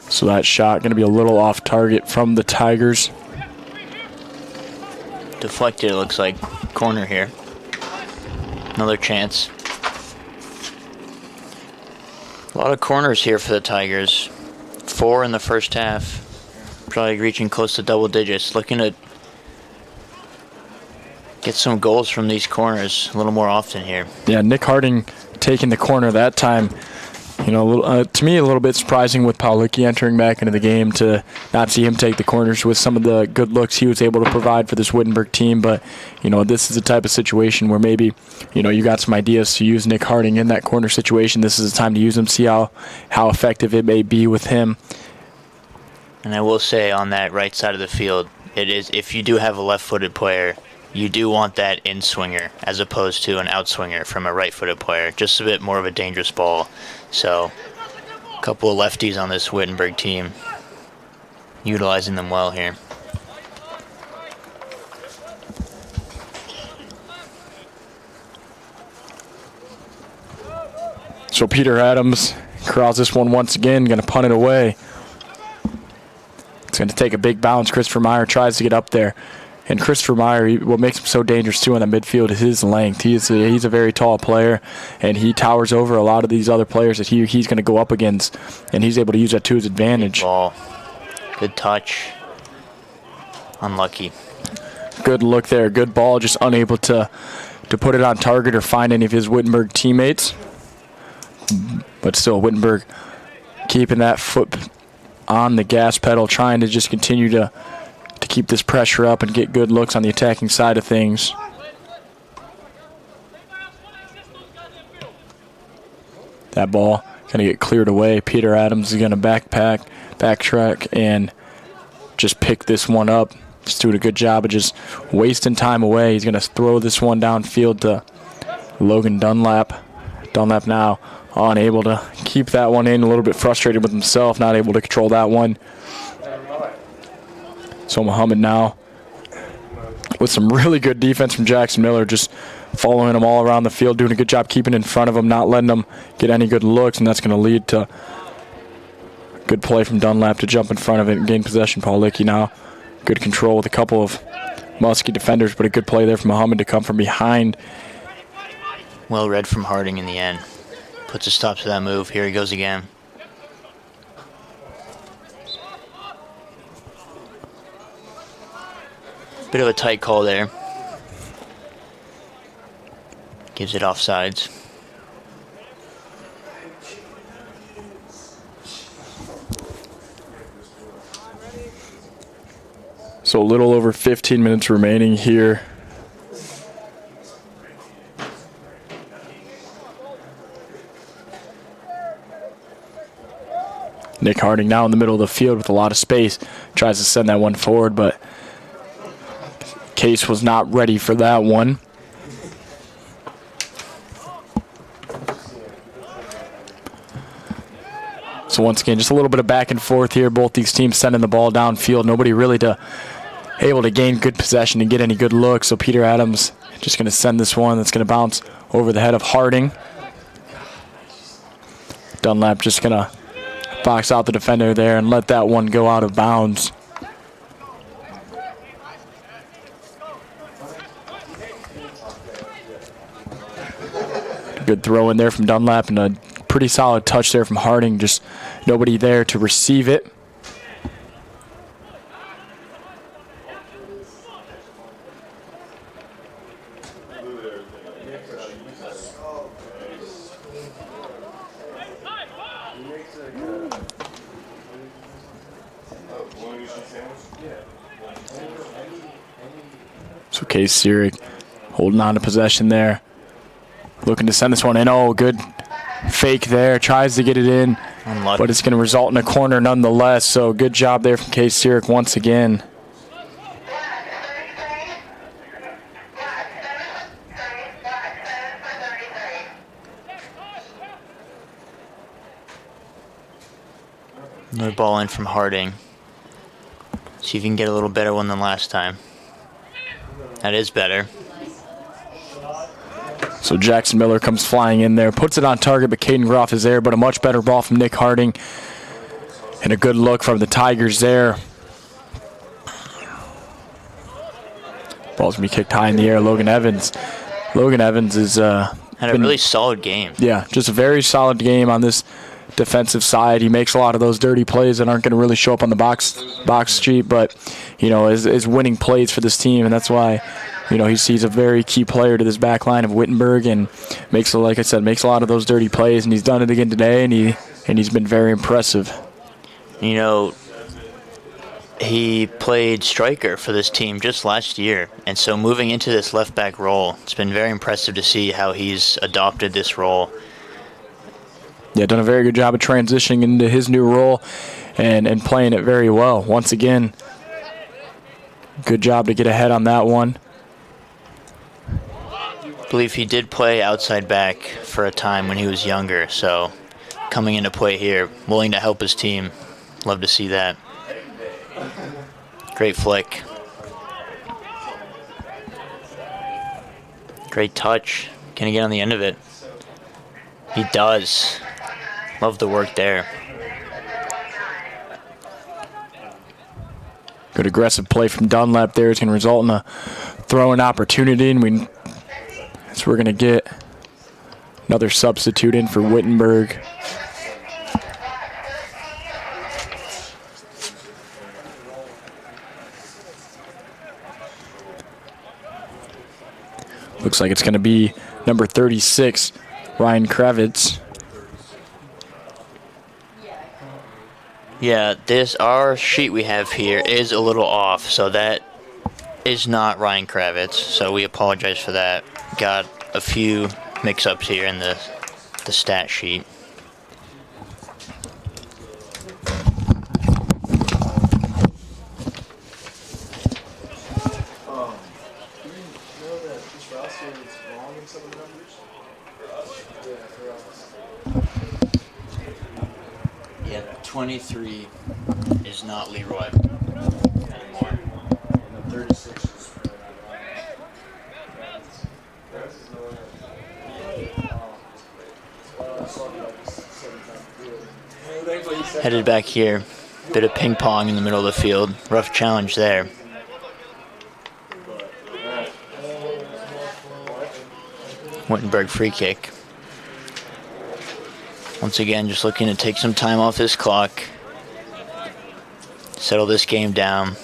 So that shot going to be a little off target from the Tigers. Deflected, it looks like. Corner here. Another chance. A lot of corners here for the Tigers. 4 in the first half. Probably reaching close to double digits. Looking to get some goals from these corners a little more often here. Yeah, Nick Harding taking the corner that time. To me, a little bit surprising with Paulicki entering back into the game to not see him take the corners with some of the good looks he was able to provide for this Wittenberg team. But, this is the type of situation where maybe, you got some ideas to use Nick Harding in that corner situation. This is the time to use him, see how effective it may be with him. And I will say on that right side of the field, it is, if you do have a left-footed player, you do want that in-swinger as opposed to an out-swinger from a right-footed player. Just a bit more of a dangerous ball. So, a couple of lefties on this Wittenberg team, utilizing them well here. So Peter Adams corrals this one once again, going to punt it away. It's going to take a big bounce. Christopher Meyer tries to get up there. And Christopher Meyer, what makes him so dangerous, too, in the midfield is his length. He's a very tall player, and he towers over a lot of these other players that he's going to go up against, and he's able to use that to his advantage. Ball. Good touch. Unlucky. Good look there. Good ball. Just unable to put it on target or find any of his Wittenberg teammates. But still, Wittenberg keeping that foot on the gas pedal, trying to just continue to keep this pressure up and get good looks on the attacking side of things. That ball going to get cleared away. Peter Adams is going to backtrack, and just pick this one up. Just doing a good job of just wasting time away. He's going to throw this one downfield to Logan Dunlap. Dunlap now unable to keep that one in, a little bit frustrated with himself, not able to control that one. So Muhammad now with some really good defense from Jackson Miller, just following him all around the field, doing a good job keeping in front of him, not letting him get any good looks, and that's going to lead to good play from Dunlap to jump in front of it and gain possession. Paul Lickey now good control with a couple of Muskie defenders, but a good play there from Muhammad to come from behind. Well read from Harding in the end. Puts a stop to that move. Here he goes again. Bit of a tight call there. Gives it offsides. So a little over 15 minutes remaining here. Nick Harding now in the middle of the field with a lot of space. Tries to send that one forward, but Case was not ready for that one. So once again, just a little bit of back and forth here. Both these teams sending the ball downfield. Nobody really able to gain good possession and get any good looks. So Peter Adams just going to send this one that's going to bounce over the head of Harding. Dunlap just going to box out the defender there and let that one go out of bounds. Good throw in there from Dunlap and a pretty solid touch there from Harding. Just nobody there to receive it. So Case Searick holding on to possession there. Looking to send this one in. Oh, good fake there. Tries to get it in, but it's going to result in a corner nonetheless. So good job there from Case Searick once again. Another ball in from Harding. See if you can get a little better one than last time. That is better. So Jackson Miller comes flying in there, puts it on target, but Caden Groff is there, but a much better ball from Nick Harding. And a good look from the Tigers there. Ball's going to be kicked high in the air. Logan Evans. Logan Evans is had a really solid game. Yeah, just a very solid game on this defensive side. He makes a lot of those dirty plays that aren't going to really show up on the box sheet, but is winning plays for this team, and that's why he's a very key player to this back line of Wittenberg, and makes a lot of those dirty plays, and he's done it again today, and he's been very impressive. He played striker for this team just last year, and so moving into this left back role, it's been very impressive to see how he's adopted this role. Yeah, done a very good job of transitioning into his new role and playing it very well. Once again, good job to get ahead on that one. I believe he did play outside back for a time when he was younger, so coming into play here, willing to help his team. Love to see that. Great flick. Great touch. Can he get on the end of it? He does. Love the work there. Good aggressive play from Dunlap there. It's going to result in a throw-in opportunity, and we're going to get another substitute in for Wittenberg. Looks like it's going to be number 36, Ryan Kravitz. Yeah, our sheet we have here is a little off, so that is not Ryan Kravitz, so we apologize for that. Got a few mix-ups here in the stat sheet. Yeah, 23 is not Leroy anymore. 36 is Headed back here. Bit of ping pong in the middle of the field. Rough challenge there. Wittenberg free kick. Once again, just looking to take some time off this clock. Settle this game down.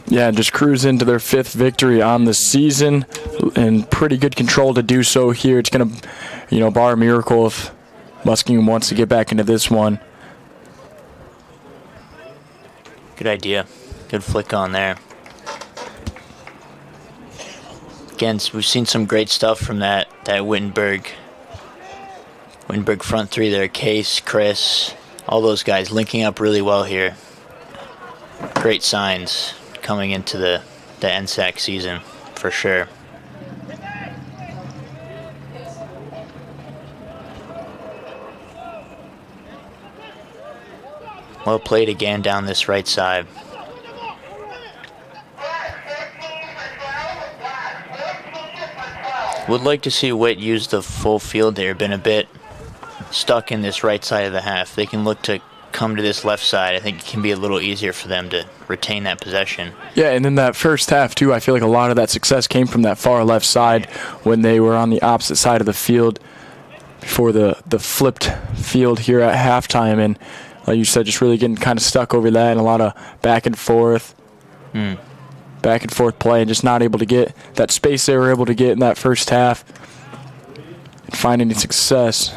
Yeah, just cruise into their 5th victory on the season, and pretty good control to do so here. It's going to, bar a miracle if Muskingum wants to get back into this one. Good idea. Good flick on there. Again, we've seen some great stuff from that Wittenberg front three there. Case, Chris, all those guys linking up really well here. Great signs coming into the NSAC season for sure. Well played again down this right side. Would like to see Witt use the full field there. Been a bit stuck in this right side of the half. They can look to come to this left side. I think it can be a little easier for them to retain that possession. Yeah, and in that first half, too, I feel like a lot of that success came from that far left side when they were on the opposite side of the field before the flipped field here at halftime. And like you said, just really getting kind of stuck over that and a lot of back and forth play, and just not able to get that space they were able to get in that first half and find any success.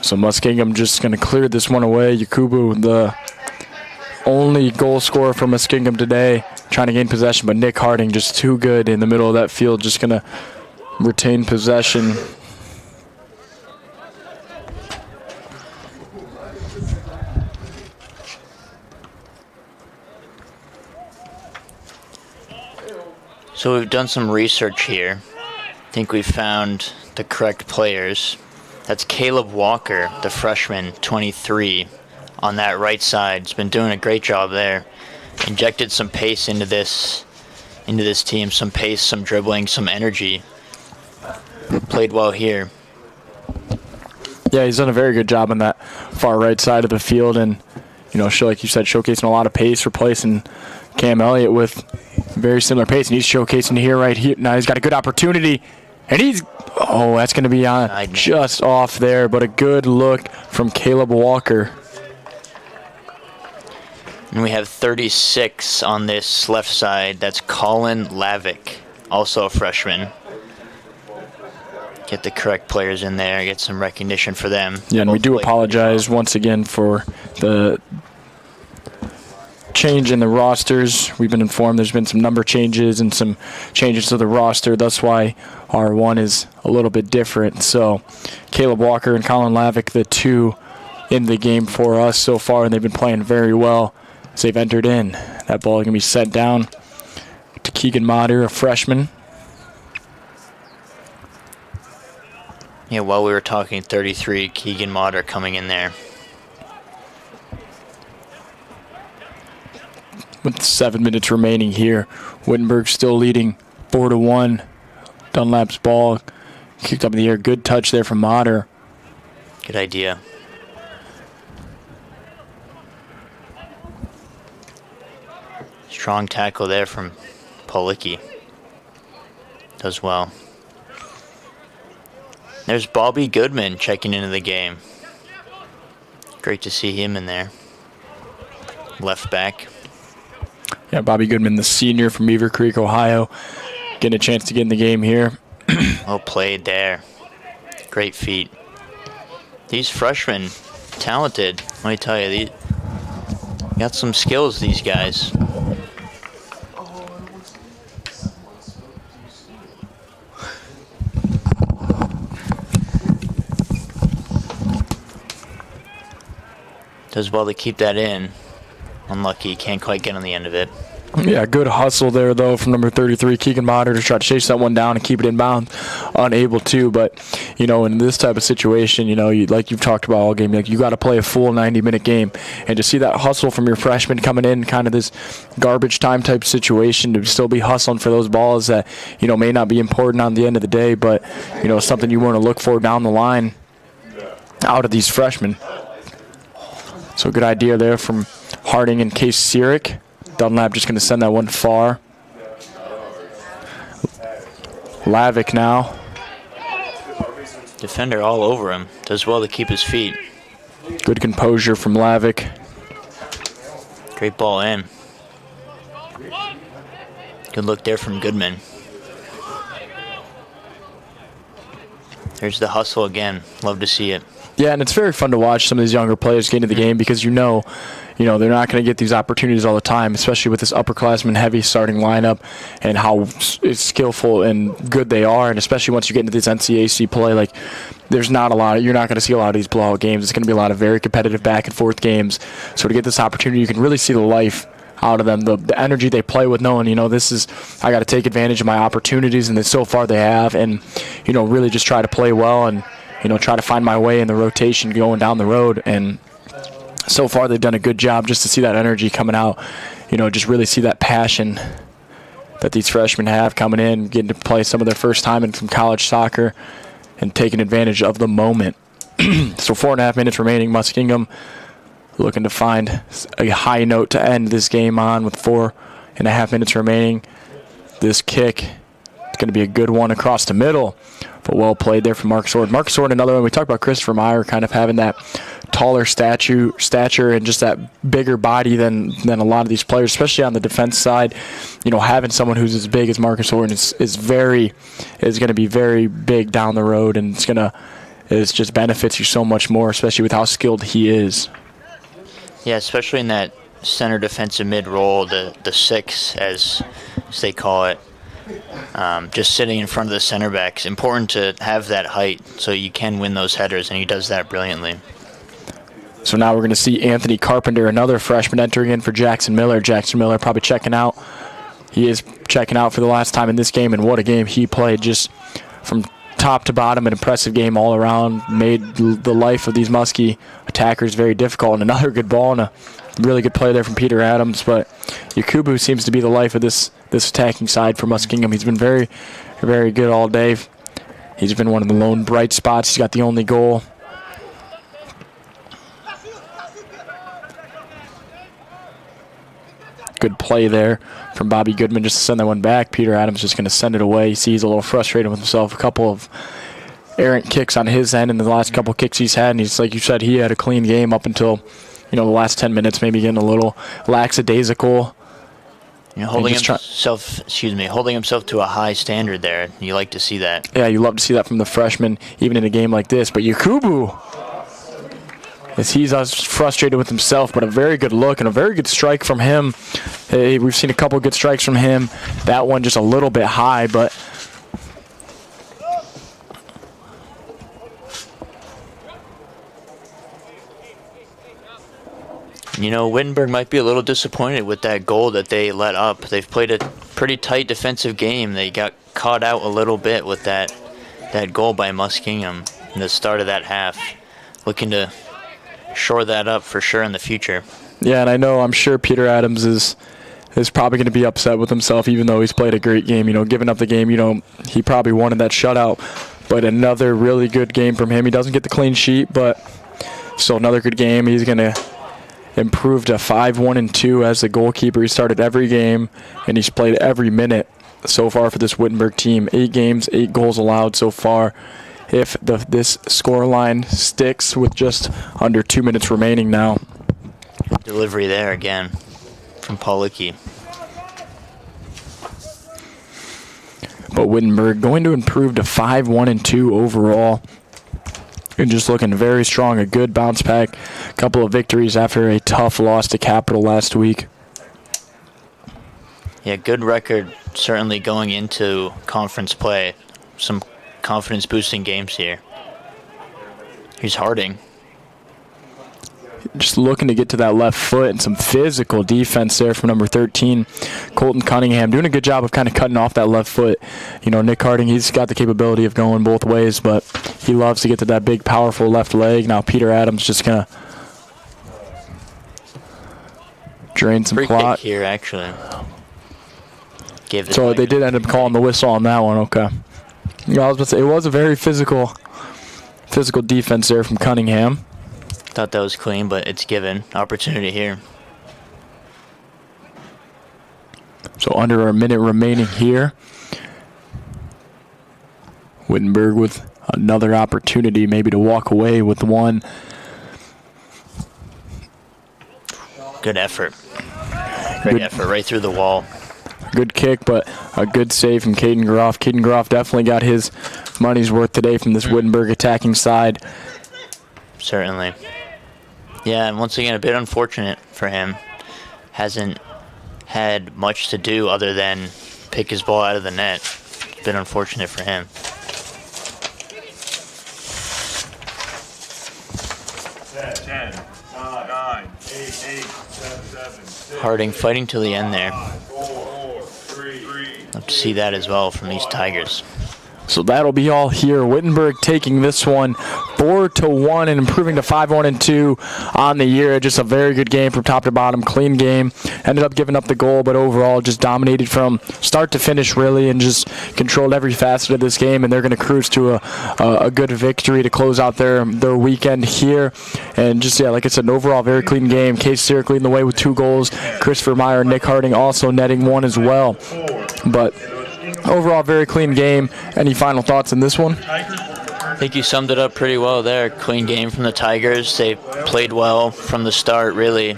So Muskingum just going to clear this one away. Yakubu, the only goal scorer for Muskingum today, trying to gain possession, but Nick Harding just too good in the middle of that field, just going to retain possession. So we've done some research here. I think we've found the correct players. That's Caleb Walker, the freshman, 23, on that right side. He's been doing a great job there. Injected some pace into this team, some pace, some dribbling, some energy. Played well here. Yeah, he's done a very good job on that far right side of the field, and like you said, showcasing a lot of pace, replacing Cam Elliott with very similar pace, and he's showcasing here right here. Now he's got a good opportunity, and that's going to be on just off there, but a good look from Caleb Walker. And we have 36 on this left side. That's Colin Lavick, also a freshman. Get the correct players in there, get some recognition for them. Yeah, and we do apologize once again for the change in the rosters. We've been informed there's been some number changes and some changes to the roster. That's why our one is a little bit different. So Caleb Walker and Colin Lavick, the two in the game for us so far, and they've been playing very well as they've entered in. That ball is going to be sent down to Keegan Motter, a freshman. Yeah, while we were talking 33, Keegan Motter coming in there. With 7 minutes remaining here, Wittenberg still leading 4-1. Dunlap's ball kicked up in the air. Good touch there from Motter. Good idea. He's Strong tackle there from Policki. Does well. There's Bobby Goodman checking into the game. Great to see him in there. Left back. Yeah, Bobby Goodman, the senior from Beaver Creek, Ohio, getting a chance to get in the game here. Well played there. Great feet. These freshmen, talented. Let me tell you, they got some skills, these guys. Does well to keep that in. Unlucky, can't quite get on the end of it. Yeah, good hustle there, though, from number 33, Keegan Motter, to try to chase that one down and keep it in bounds. Unable to, but, you know, in this type of situation, you know, like you've talked about all game, like you got to play a full 90-minute game. And to see that hustle from your freshman coming in, kind of this garbage time type situation, to still be hustling for those balls that, you know, may not be important on the end of the day, but, you know, something you want to look for down the line out of these freshmen. So good idea there from Harding and Case Sierick. Dunlap just going to send that one far. Lavick now. Defender all over him. Does well to keep his feet. Good composure from Lavick. Great ball in. Good look there from Goodman. There's the hustle again. Love to see it. Yeah, and it's very fun to watch some of these younger players get into the game because you know they're not going to get these opportunities all the time, especially with this upperclassman heavy starting lineup and how skillful and good they are, and especially once you get into this NCAC play, like you're not going to see a lot of these blowout games. It's going to be a lot of very competitive back and forth games. So to get this opportunity, you can really see the life out of them, the energy they play with, knowing, I got to take advantage of my opportunities, and so far they have, and really just try to play well and try to find my way in the rotation going down the road. And so far they've done a good job just to see that energy coming out, just really see that passion that these freshmen have coming in, getting to play some of their first time in some college soccer and taking advantage of the moment. So 4.5 minutes remaining. Muskingum looking to find a high note to end this game on with 4.5 minutes remaining. This kick is going to be a good one across the middle, but well played there from Marcus Ord. Marcus Ord, another one. We talked about Christopher Meyer kind of having that taller stature and just that bigger body than a lot of these players, especially on the defense side. Having someone who's as big as Marcus Ord is going to be very big down the road, and it just benefits you so much more, especially with how skilled he is. Yeah, especially in that center defensive mid role, the 6 as they call it. Just sitting in front of the center back. It's important to have that height so you can win those headers, and he does that brilliantly. So now we're going to see Anthony Carpenter, another freshman, entering in for Jackson Miller. Jackson Miller probably checking out. He is checking out for the last time in this game, and what a game he played. Just from top to bottom, an impressive game all around. Made the life of these Muskie attackers very difficult, and another good ball and a really good play there from Peter Adams. But Yakubu seems to be the life of this attacking side for Muskingum. He's been very, very good all day. He's been one of the lone bright spots. He's got the only goal. Good play there from Bobby Goodman just to send that one back. Peter Adams just going to send it away. You see he's a little frustrated with himself. A couple of errant kicks on his end in the last couple kicks he's had, and he's, like you said, he had a clean game up until the last 10 minutes, maybe getting a little lackadaisical. Holding himself to a high standard there. You like to see that. Yeah, you love to see that from the freshman, even in a game like this. But Yakubu, as he's frustrated with himself, but a very good look and a very good strike from him. Hey, we've seen a couple good strikes from him. That one just a little bit high, but Wittenberg might be a little disappointed with that goal that they let up. They've played a pretty tight defensive game. They got caught out a little bit with that goal by Muskingum in the start of that half. Looking to shore that up for sure in the future. Yeah, and I'm sure Peter Adams is probably going to be upset with himself, even though he's played a great game. Giving up the game, he probably wanted that shutout. But another really good game from him. He doesn't get the clean sheet, but still another good game. He's going to improved to 5-1-2 as the goalkeeper. He started every game, and he's played every minute so far for this Wittenberg team. 8 games, 8 goals allowed so far. If this scoreline sticks with just under 2 minutes remaining now. Delivery there again from Paulicki. But Wittenberg going to improve to 5-1-2 overall. And just looking very strong. A good bounce back. A couple of victories after a tough loss to Capital last week. Yeah, good record certainly going into conference play. Some confidence-boosting games here. Here's Harding. Just looking to get to that left foot and some physical defense there from number 13, Colton Cunningham. Doing a good job of kind of cutting off that left foot. You know, Nick Harding, he's got the capability of going both ways, but he loves to get to that big, powerful left leg. Now Peter Adams just going to drain some clock. Free kick here, actually. So they did end up calling the whistle on that one, okay. Yeah, I was about to say, it was a very physical defense there from Cunningham. Thought that was clean, but it's given. Opportunity here. So under a minute remaining here. Wittenberg with another opportunity maybe to walk away with one. Good effort. Great effort right through the wall. Good kick, but a good save from Caden Groff. Caden Groff definitely got his money's worth today from this Wittenberg attacking side. Certainly. Yeah, and once again, a bit unfortunate for him. Hasn't had much to do other than pick his ball out of the net. It's been unfortunate for him. 10, 9, 8, 7, 6. Harding fighting till the end there. 4, 3. Love to see that as well from these Tigers. So that'll be all here. Wittenberg taking this one 4-1 and improving to 5-1-2 on the year. Just a very good game from top to bottom. Clean game. Ended up giving up the goal, but overall just dominated from start to finish, really, and just controlled every facet of this game. And they're going to cruise to a good victory to close out their weekend here. And just, yeah, like I said, an overall very clean game. Case Sear leading the way with 2 goals. Christopher Meyer and Nick Harding also netting 1 as well. But overall, very clean game. Any final thoughts on this one? I think you summed it up pretty well there. Clean game from the Tigers. They played well from the start, really.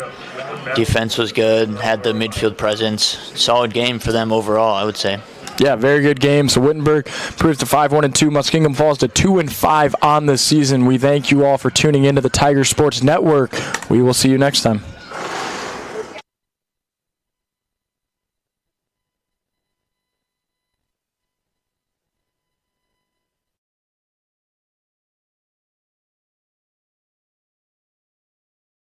Defense was good, had the midfield presence. Solid game for them overall, I would say. Yeah, very good game. So Wittenberg proves to 5-1-2. Muskingum falls to 2-5 on the season. We thank you all for tuning into the Tiger Sports Network. We will see you next time.